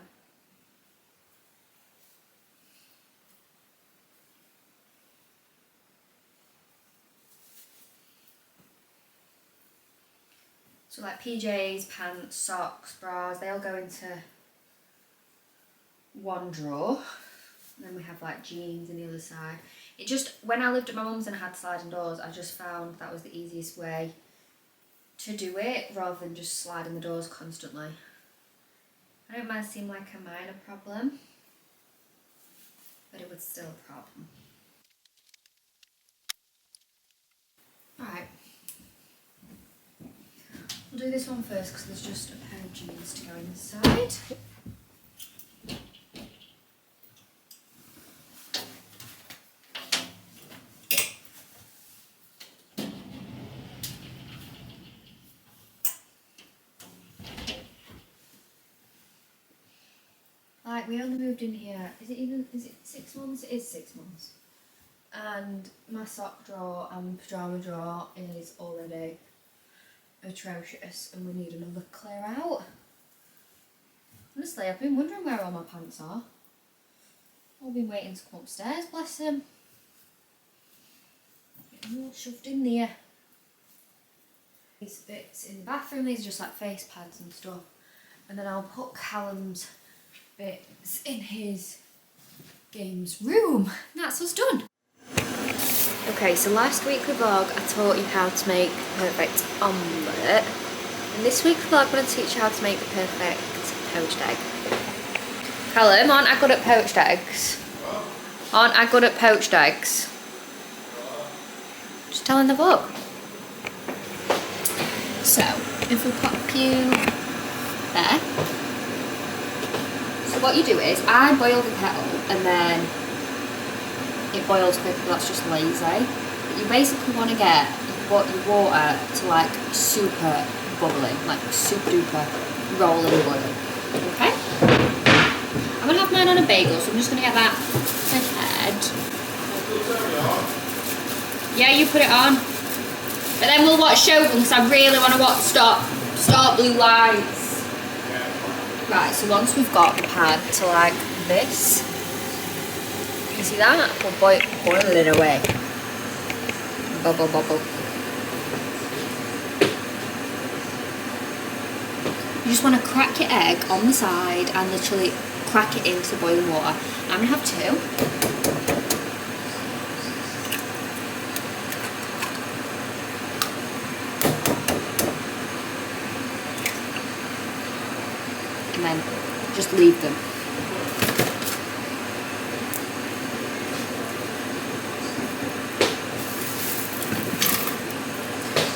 So like PJs, pants, socks, bras, they all go into one drawer. And then we have like jeans on the other side. It just, when I lived at my mum's and I had sliding doors, I just found that was the easiest way to do it rather than just sliding the doors constantly. I don't mind seem like a minor problem, but it was still a problem. Alright. We'll do this one first because there's just a pair of jeans to go inside. Like, we only moved in here, is it 6 months? It is 6 months. And my sock drawer and pyjama drawer is already atrocious and we need another clear out. Honestly, I've been wondering where all my pants are. I've been waiting to come upstairs, bless them. Get them all shoved in there. These bits in the bathroom, these are just like face pads and stuff. And then I'll put Callum's bits in his games room. And that's us done. Okay, so last weekly vlog I taught you how to make the perfect omelette. And this week's vlog I'm going to teach you how to make the perfect poached egg. Callum, aren't I good at poached eggs? Aren't I good at poached eggs? Just telling the vlog. So, if we pop you there. So what you do is, I boil the kettle and then it boils quick, but that's just lazy. But you basically want to get your water to like super bubbling, like super duper rolling boil. Okay? I'm going to have mine on a bagel, so I'm just going to get that ahead. Yeah, you put it on. But then we'll watch Shogun because I really want to watch Start Blue Lights. Right, so once we've got the pan to like this, you see that? We'll boil it away. Bubble, bubble. You just want to crack your egg on the side and literally crack it into boiling water. I'm going to have 2. and then just leave them.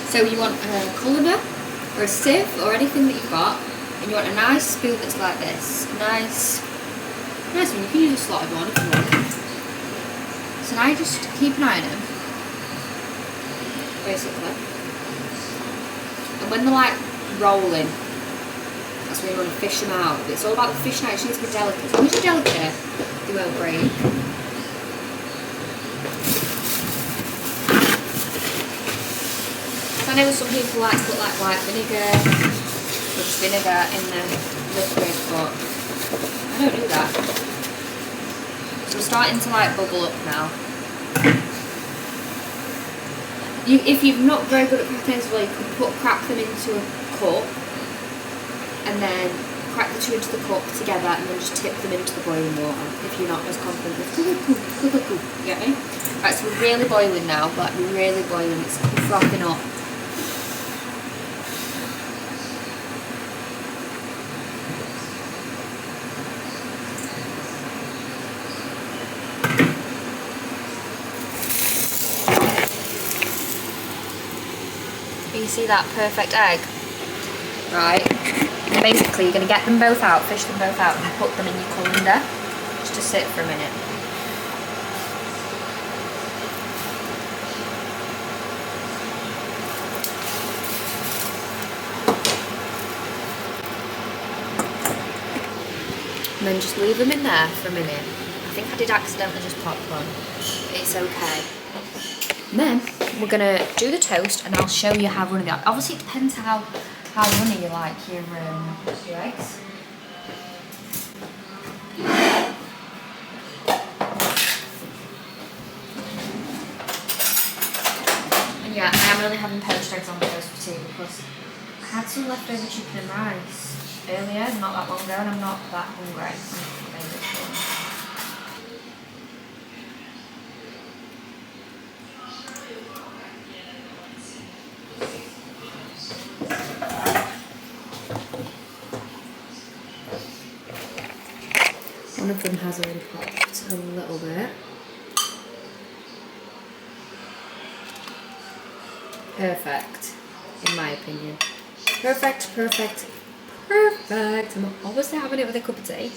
So you want a colander or a sieve or anything that you've got, and you want a nice spoon that's like this. Nice one. You can use a slotted one if you want. So now you just keep an eye on them, basically. And when they're like rolling, that's when you want to fish them out. But it's all about the fish now. It needs to be delicate. As long as you're delicate, they won't break. I know some people like to put like white vinegar or just vinegar in the liquid, but I don't do that. So we're starting to like bubble up now. If you're not very good at cracking as well, you can crack them into a cup and then crack the two into the cup together and then just tip them into the boiling water if you're not as confident with you get me? Right, so we're really boiling now, like we're really boiling, it's frothing up. You see that perfect egg? Right. And basically you're going to get them both out, fish them both out and put them in your colander just to sit for a minute. And then just leave them in there for a minute. I think I did accidentally just pop one. It's okay. And then we're gonna do the toast, and I'll show you how runny they are. Obviously, it depends how runny you like your eggs. And yeah, I am only having poached eggs on the toast for tea because I had some leftover chicken and rice earlier, not that long ago, and I'm not that hungry. One of them has already popped a little bit. Perfect, in my opinion. Perfect. I'm obviously having it with a cup of tea.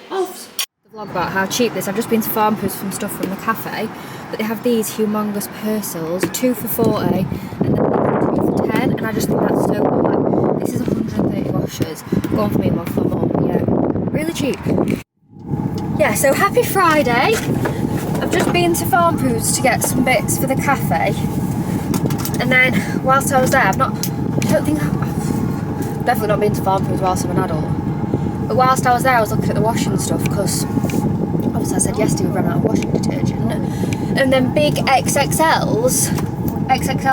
The vlog about how cheap this. I've just been to Farm Foods for some stuff from the cafe, but they have these humongous parcels, 2 for 40 and then 2 for 10, and I just think that's so good. This is 130 washers. Go on for me and one for mum. Yeah, really cheap. Yeah, so happy Friday. I've just been to Farm Foods to get some bits for the cafe, and then whilst I was there, I've definitely not been to Farm Foods whilst I'm an adult, but whilst I was there I was looking at the washing stuff because obviously I said yesterday we've run out of washing detergent, and then big XXL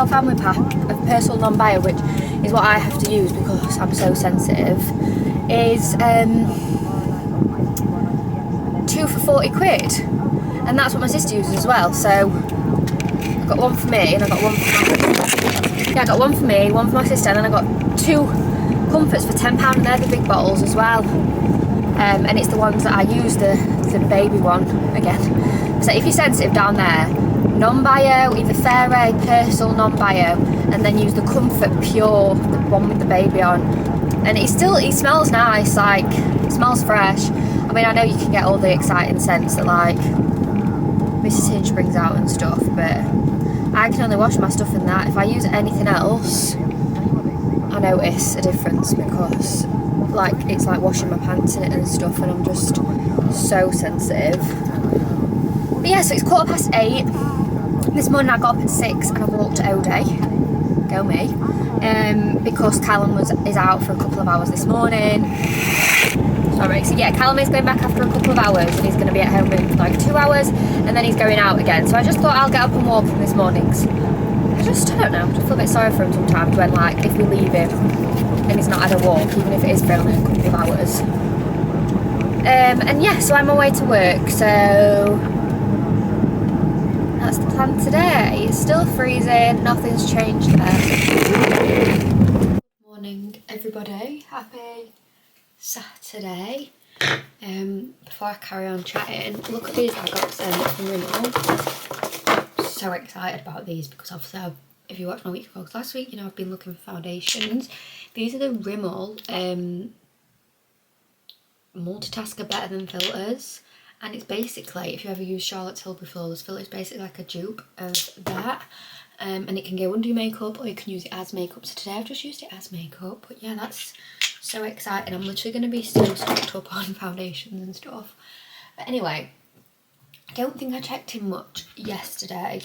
family pack of personal non-bio, which is what I have to use because I'm so sensitive, is 2 for 40 quid, and that's what my sister uses as well. So I got one for me and I got one for I got one for me, one for my sister, and then I got 2 comforts for £10, and they're the big bottles as well. And it's the ones that I use, the baby one again. So if you're sensitive down there, non-bio, either Fairway, Persil, non-bio, and then use the Comfort Pure, the one with the baby on. And it smells nice, like it smells fresh. I mean, I know you can get all the exciting scents that like Mrs. Hinch brings out and stuff, but I can only wash my stuff in that. If I use anything else, I notice a difference because like it's like washing my pants in it and stuff, and I'm just so sensitive. But yeah, so it's 8:15. This morning I got up at 6 and I walked to O'Day. Go me. Because Callum is out for a couple of hours this morning. Sorry, so yeah, Callum is going back after a couple of hours and he's going to be at home in like 2 hours, and then he's going out again. So I just thought I'll get up and walk him this morning. I don't know, I just feel a bit sorry for him sometimes when like if we leave him and he's not had a walk, even if it is for only a couple of hours. And yeah, so I'm away to work, so that's the plan today. It's still freezing, nothing's changed there. Good morning everybody, happy Saturday. Before I carry on chatting, look at these I got sent from Rimmel. So excited about these because obviously if you watched my weekly vlogs last week, you know I've been looking for foundations. These are the Rimmel multitasker better than filters, and it's basically, if you ever use Charlotte Tilbury Flawless Filter, it's basically like a dupe of that. And it can go under your makeup or you can use it as makeup. So today I've just used it as makeup, but yeah, that's so exciting. I'm literally going to be still stocked up on foundations and stuff. But anyway, I don't think I checked in much yesterday,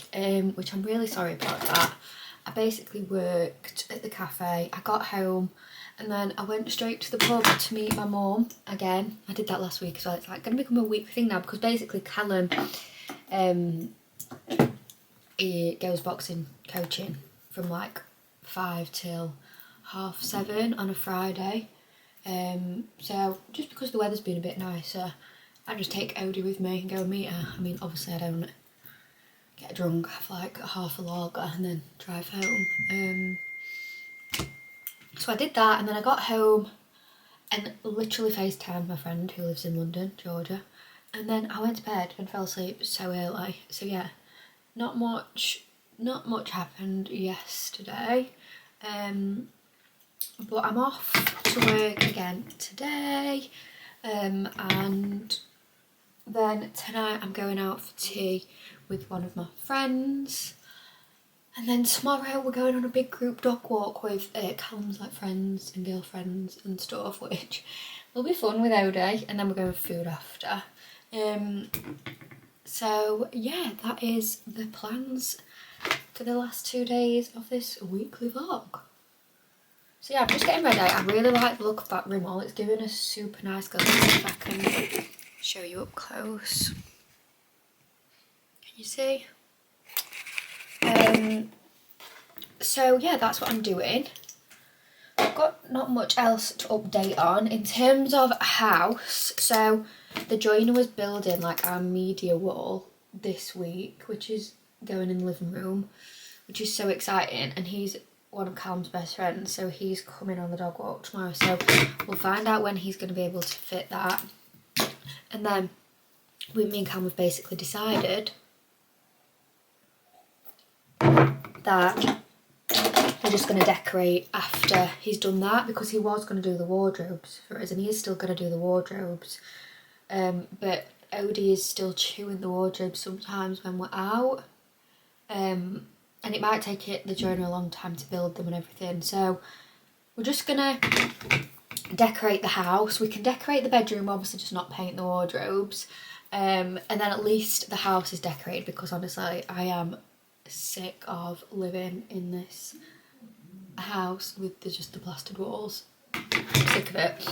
which I'm really sorry about that. I basically worked at the cafe, I got home, and then I went straight to the pub to meet my mum again. I did that last week as well. It's like going to become a weekly thing now because basically Callum he goes boxing coaching from like 5 till 7:30 on a Friday. So just because the weather's been a bit nicer, I just take Odie with me and go and meet her. I mean, obviously I don't get drunk, have like half a lager and then drive home. So I did that, and then I got home and literally FaceTimed my friend who lives in London, Georgia, and then I went to bed and fell asleep so early. So yeah, not much happened yesterday, but I'm off to work again today, and then tonight I'm going out for tea with one of my friends. And then tomorrow we're going on a big group dog walk with Callum's like friends and girlfriends and stuff, which will be fun with Odie, and then we're going for food after. So yeah, that is the plans for the last 2 days of this weekly vlog. So yeah, I'm just getting ready. I really like the look of that Rimmel. It's giving a super nice glow. Let's see if I can show you up close. Can you see? So yeah, that's what I'm doing. I've got not much else to update on in terms of a house. So the joiner was building like our media wall this week, which is going in the living room, which is so exciting, and he's one of Callum's best friends, so he's coming on the dog walk tomorrow, so we'll find out when he's going to be able to fit that. And then me and Callum have basically decided that we're just going to decorate after he's done that, because he was going to do the wardrobes for us, and he is still going to do the wardrobes, but Odie is still chewing the wardrobes sometimes when we're out, and it might take the joiner a long time to build them and everything, so we're just going to decorate the house. We can decorate the bedroom, obviously just not paint the wardrobes, and then at least the house is decorated, because honestly I am sick of living in this house with just the plastered walls. I'm sick of it.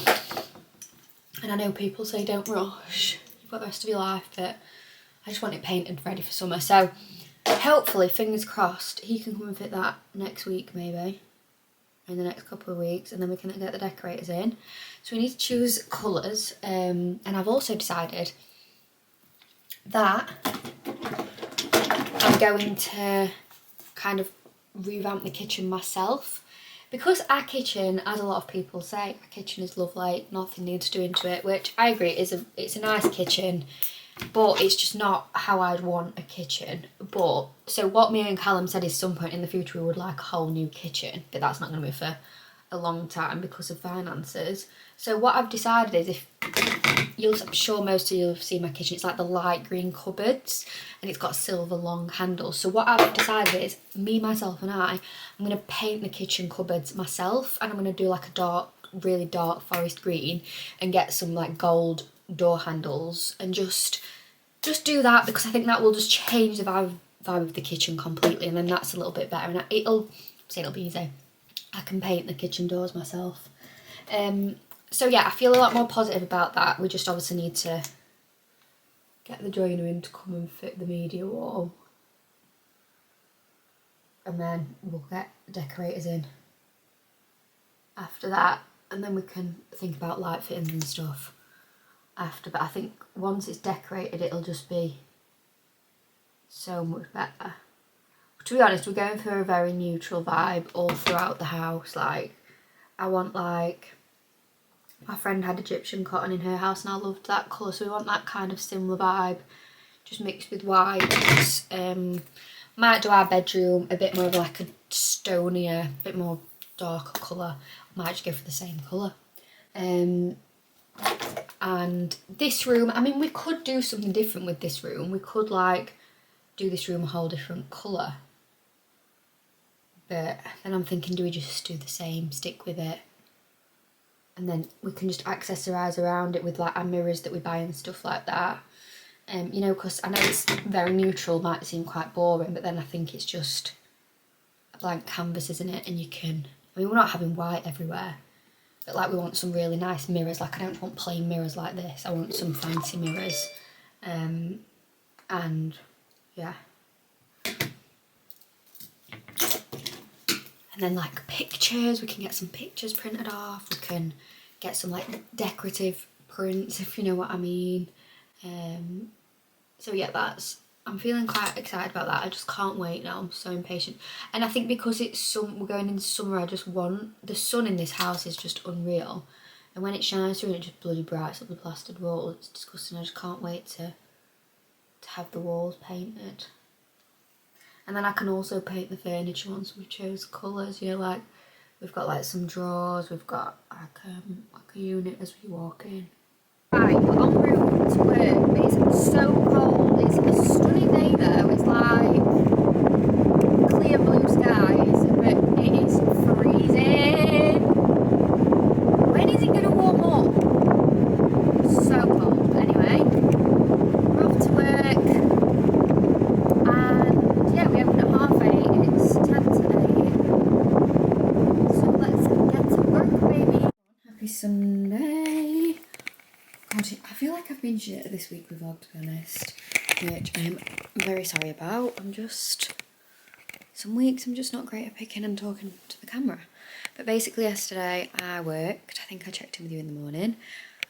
And I know people say don't rush, you've got the rest of your life, but I just want it painted ready for summer. So hopefully, fingers crossed, he can come and fit that next week, maybe in the next couple of weeks, and then we can get the decorators in. So we need to choose colours, and I've also decided that I'm going to kind of revamp the kitchen myself, because our kitchen, as a lot of people say, our kitchen is lovely, nothing needs doing to it, which I agree, it's a nice kitchen, but it's just not how I'd want a kitchen. But so what me and Callum said is some point in the future we would like a whole new kitchen, but that's not going to be for a long time because of finances. So what I've decided is, I'm sure most of you have seen my kitchen, it's like the light green cupboards, and it's got silver long handles. So what I've decided is, me, myself and I'm going to paint the kitchen cupboards myself, and I'm going to do like a really dark forest green, and get some like gold door handles, and just do that, because I think that will just change the vibe of the kitchen completely, and then that's a little bit better, and it'll be easy. I can paint the kitchen doors myself. So yeah, I feel a lot more positive about that. We just obviously need to get the joiner in to come and fit the media wall, and then we'll get decorators in after that, and then we can think about light fittings and stuff after. But I think once it's decorated, it'll just be so much better. To be honest, we're going for a very neutral vibe all throughout the house. Like, I want like My friend had Egyptian cotton in her house and I loved that colour, so we want that kind of similar vibe, just mixed with white. Might do our bedroom a bit more of like a stonier, bit more darker colour. Might just go for the same colour. And this room, I mean, we could do something different with this room. We could like do this room a whole different colour. But then I'm thinking, do we just do the same, stick with it? And then we can just accessorise around it with like our mirrors that we buy and stuff like that. You know, because I know it's very neutral, might seem quite boring, but then I think it's just a blank canvas, isn't it? And you can, I mean, we're not having white everywhere, but like we want some really nice mirrors. Like I don't want plain mirrors like this. I want some fancy mirrors. And yeah. And then like pictures, we can get some pictures printed off. We can get some like decorative prints, if you know what I mean. So yeah, I'm feeling quite excited about that. I just can't wait now. I'm so impatient. And I think because we're going into summer, I just want, the sun in this house is just unreal. And when it shines through, it's just bloody bright. It's like the plastered wall. It's disgusting. I just can't wait to have the walls painted. And then I can also paint the furniture once we've chose colours. You know, like we've got like some drawers. We've got like a unit as we walk in. Right, we're en route to work, but it's so cold. It's a stunning day though. It's like clear blue skies, but it is freezing. When is it going to warm up? It's so cold. But anyway, we're off to work. And yeah, we open at 8:30. It's 10 to 8. So let's get to work, baby. Happy Sunday. God, I feel like I've been shit this week with vlog, to be honest, which I am very sorry about. Some weeks I'm just not great at picking and talking to the camera. But basically yesterday I worked, I think I checked in with you in the morning,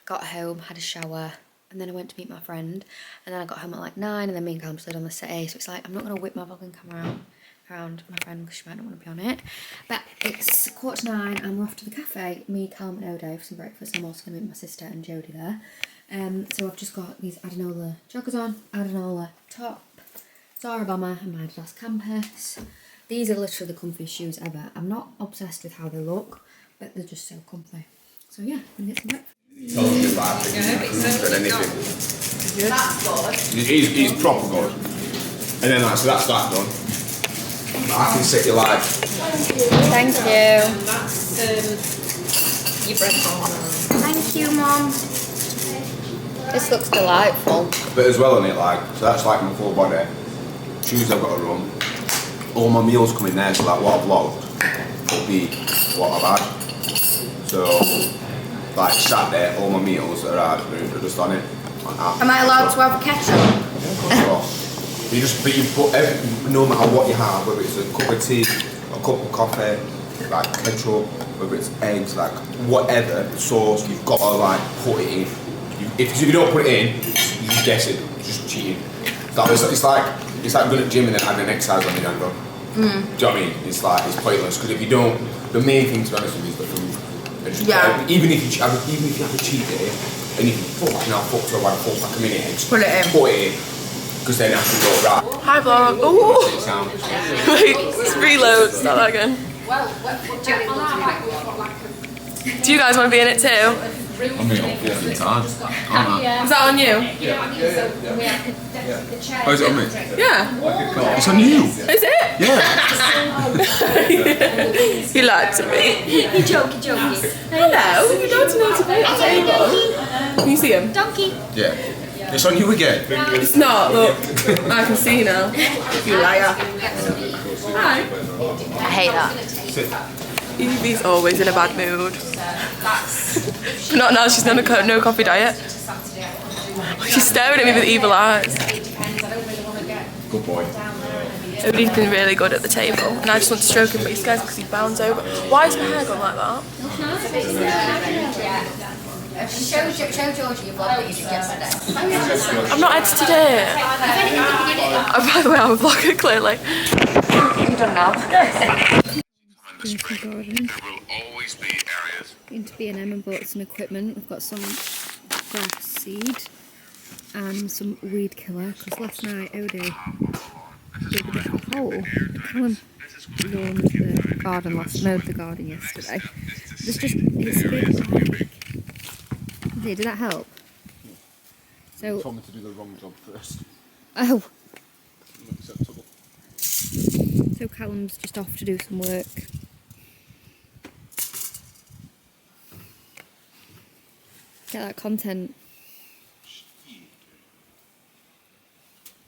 got home, had a shower, and then I went to meet my friend, and then I got home at like 9, and then me and Callum slid on the settee, so it's like I'm not going to whip my vlogging camera out around my friend because she might not want to be on it. But it's 8:45 and we're off to the cafe, me, Callum and Odo, for some breakfast. I'm also going to meet my sister and Jodie there. So I've just got these Adanola joggers on, Adanola top, Zara bomber and my Adidas campus. These are literally the comfiest shoes ever. I'm not obsessed with how they look, but they're just so comfy. So yeah, I'm going to get some breakfast. He's proper good. And then so that's that done. I can set your life. Thank you. Your bread. Thank you, Mum. This looks delightful. But as well on it, like, so that's like my full body. Shoes I've got to run. All my meals come in there, so like what I've vlogged will be what I've had. So, like Saturday, all my meals that are had are just on it. Am I allowed to have ketchup? You put no matter what you have, whether it's a cup of tea, a cup of coffee, like ketchup, whether it's eggs, like whatever sauce, you've got to like put it in. If you don't put it in, you just guess it, just cheating. It's like going to the gym and then having an exercise on your hand. Do you know what I mean? It's pointless because if you don't, the main thing to be honest with you is the food. Yeah. Even if you have a cheat day and you think, fucking hell, fuck, so I want to put like a mini eggs. Put it in. Put it in. Because then after you go, right. Hi vlog. Ooh. Wait, let's reload. Start that again. Do you guys want to be in it too? I'm going to go 14 times. Is that on you? Yeah. Oh, is it on me? Yeah. It's on you. Is it? Yeah. You lied to me. You jokey. Hello, you don't know to be at the table. Can you see him? Donkey. Yeah. It's on you again. It's not, look. I can see now. You liar. Hi. I hate that. Evie's always in a bad mood. Not now, she's on a no coffee diet. She's staring at me with evil eyes. Good boy. Everybody's been really good at the table, and I just want to stroke him, but he's scared because he bounds over. Why is my hair going like that? Show Georgie your vlog that you did yesterday. I've not edited it. Oh, by the way, I'm a vlogger, clearly. You don't know. There will always Into B&M and bought some equipment. We've got some grass seed and some weed killer, because last night Odie did a bit of a hole. Callum mowed the garden yesterday. It's a bit like... Did that help? So... You told me to do the wrong job first. Oh! Unacceptable. So Callum's just off to do some work. Get that content.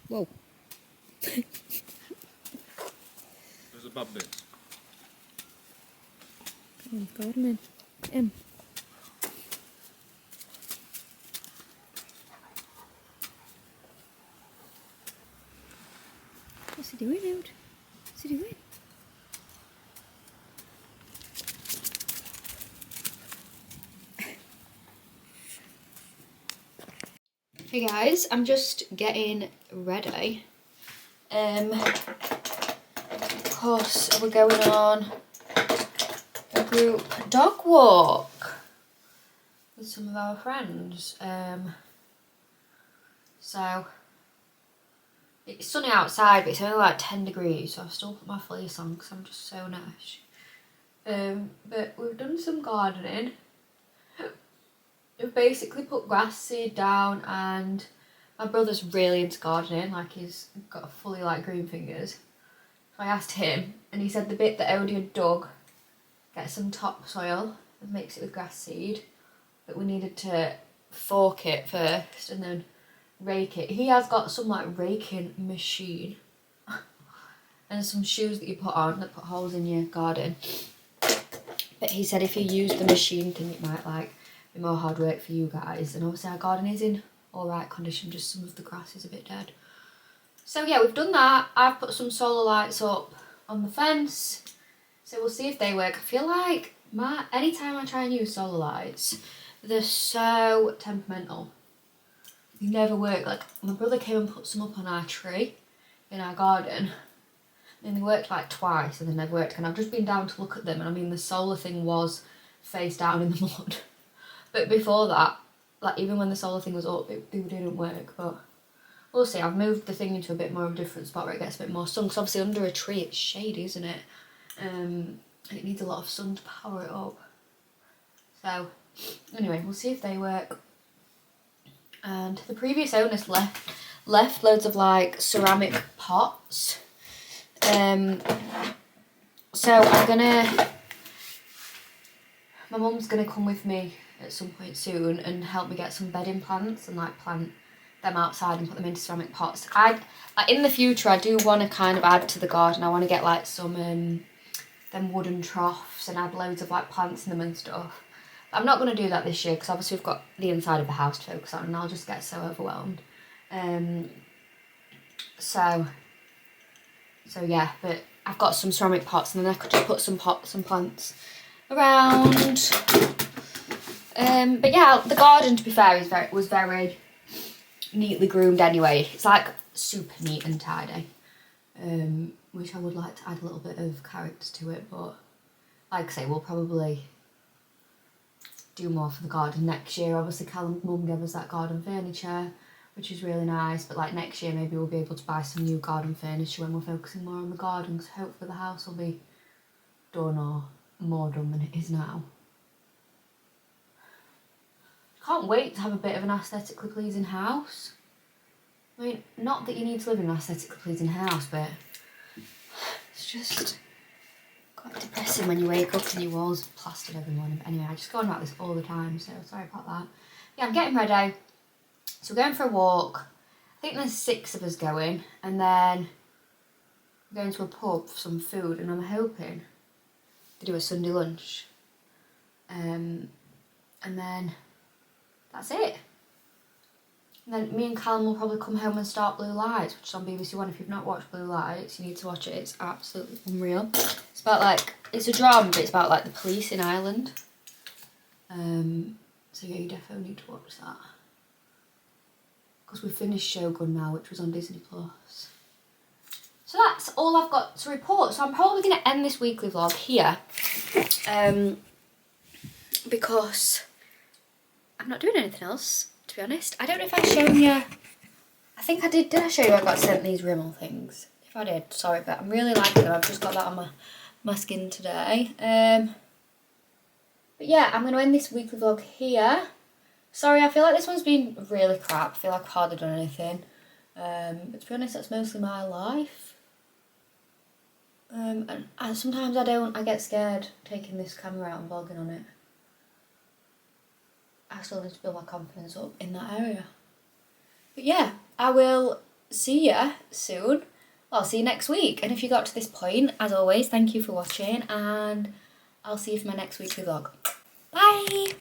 Whoa. There's a bad bit. Callum's gardening. Get him. What's he doing, Ode? What's he doing? Hey guys, I'm just getting ready. Because we're going on a group dog walk with some of our friends. So it's sunny outside, but it's only like 10 degrees, so I've still put my fleece on because I'm just so nash. But we've done some gardening. We've basically put grass seed down, and my brother's really into gardening, like he's got fully like green fingers. So I asked him, and he said the bit that Odie had dug, get some topsoil and mix it with grass seed, but we needed to fork it first and then rake it. He has got some like raking machine and some shoes that you put on that put holes in your garden. But he said if you use the machine thing, it might like be more hard work for you guys. And obviously our garden is in alright condition, just some of the grass is a bit dead. So yeah, we've done that. I've put some solar lights up on the fence, so we'll see if they work. I feel like anytime I try and use solar lights, they're so temperamental. They never work. Like my brother came and put some up on our tree in our garden, and they worked like twice and they never worked. And I've just been down to look at them, and I mean the solar thing was face down in the mud. But before that, like even when the solar thing was up, they didn't work. But we'll see. I've moved the thing into a bit more of a different spot where it gets a bit more sun. Because obviously under a tree it's shady, isn't it? And it needs a lot of sun to power it up. So anyway, we'll see if they work. And the previous owners left loads of like ceramic pots. So my mum's gonna come with me at some point soon and help me get some bedding plants and like plant them outside and put them into ceramic pots. In the future I do want to kind of add to the garden. I want to get like some them wooden troughs and add loads of like plants in them and stuff. But I'm not going to do that this year because obviously we've got the inside of the house to focus on and I'll just get so overwhelmed. So yeah, but I've got some ceramic pots and then I could just put some pots and plants around. But yeah, the garden, to be fair, was very neatly groomed anyway. It's like super neat and tidy, which I would like to add a little bit of character to it, but like I say, we'll probably do more for the garden next year. Obviously Callum's mum gave us that garden furniture, which is really nice, but like next year maybe we'll be able to buy some new garden furniture when we're focusing more on the garden, because hopefully the house will be done or more done than it is now. Can't wait to have a bit of an aesthetically pleasing house. I mean, not that you need to live in an aesthetically pleasing house, but it's just quite depressing when you wake up and your walls are plastered every morning. But anyway, I just go on about this all the time, so sorry about that. Yeah, I'm getting ready. So we're going for a walk. I think there's 6 of us going, and then we're going to a pub for some food, and I'm hoping to do a Sunday lunch. And then that's it. And then me and Callum will probably come home and start Blue Lights, which is on BBC One. If you've not watched Blue Lights, you need to watch it. It's absolutely unreal. It's about like, it's a drama, but it's about like the police in Ireland. So yeah, you definitely need to watch that. Because we finished Shogun now, which was on Disney Plus. So that's all I've got to report. So I'm probably going to end this weekly vlog here. because I'm not doing anything else, to be honest. I don't know if I've shown you. I think I did. Did I show you I got sent these Rimmel things? If I did, sorry, but I'm really liking them. I've just got that on my skin today. But yeah, I'm going to end this weekly vlog here. Sorry, I feel like this one's been really crap. I feel like I've hardly done anything. But to be honest, that's mostly my life. And sometimes I get scared taking this camera out and vlogging on it. I still need to build my confidence up in that area. But yeah, I will see you soon. I'll see you next week. And if you got to this point, as always, thank you for watching. And I'll see you for my next weekly vlog. Bye!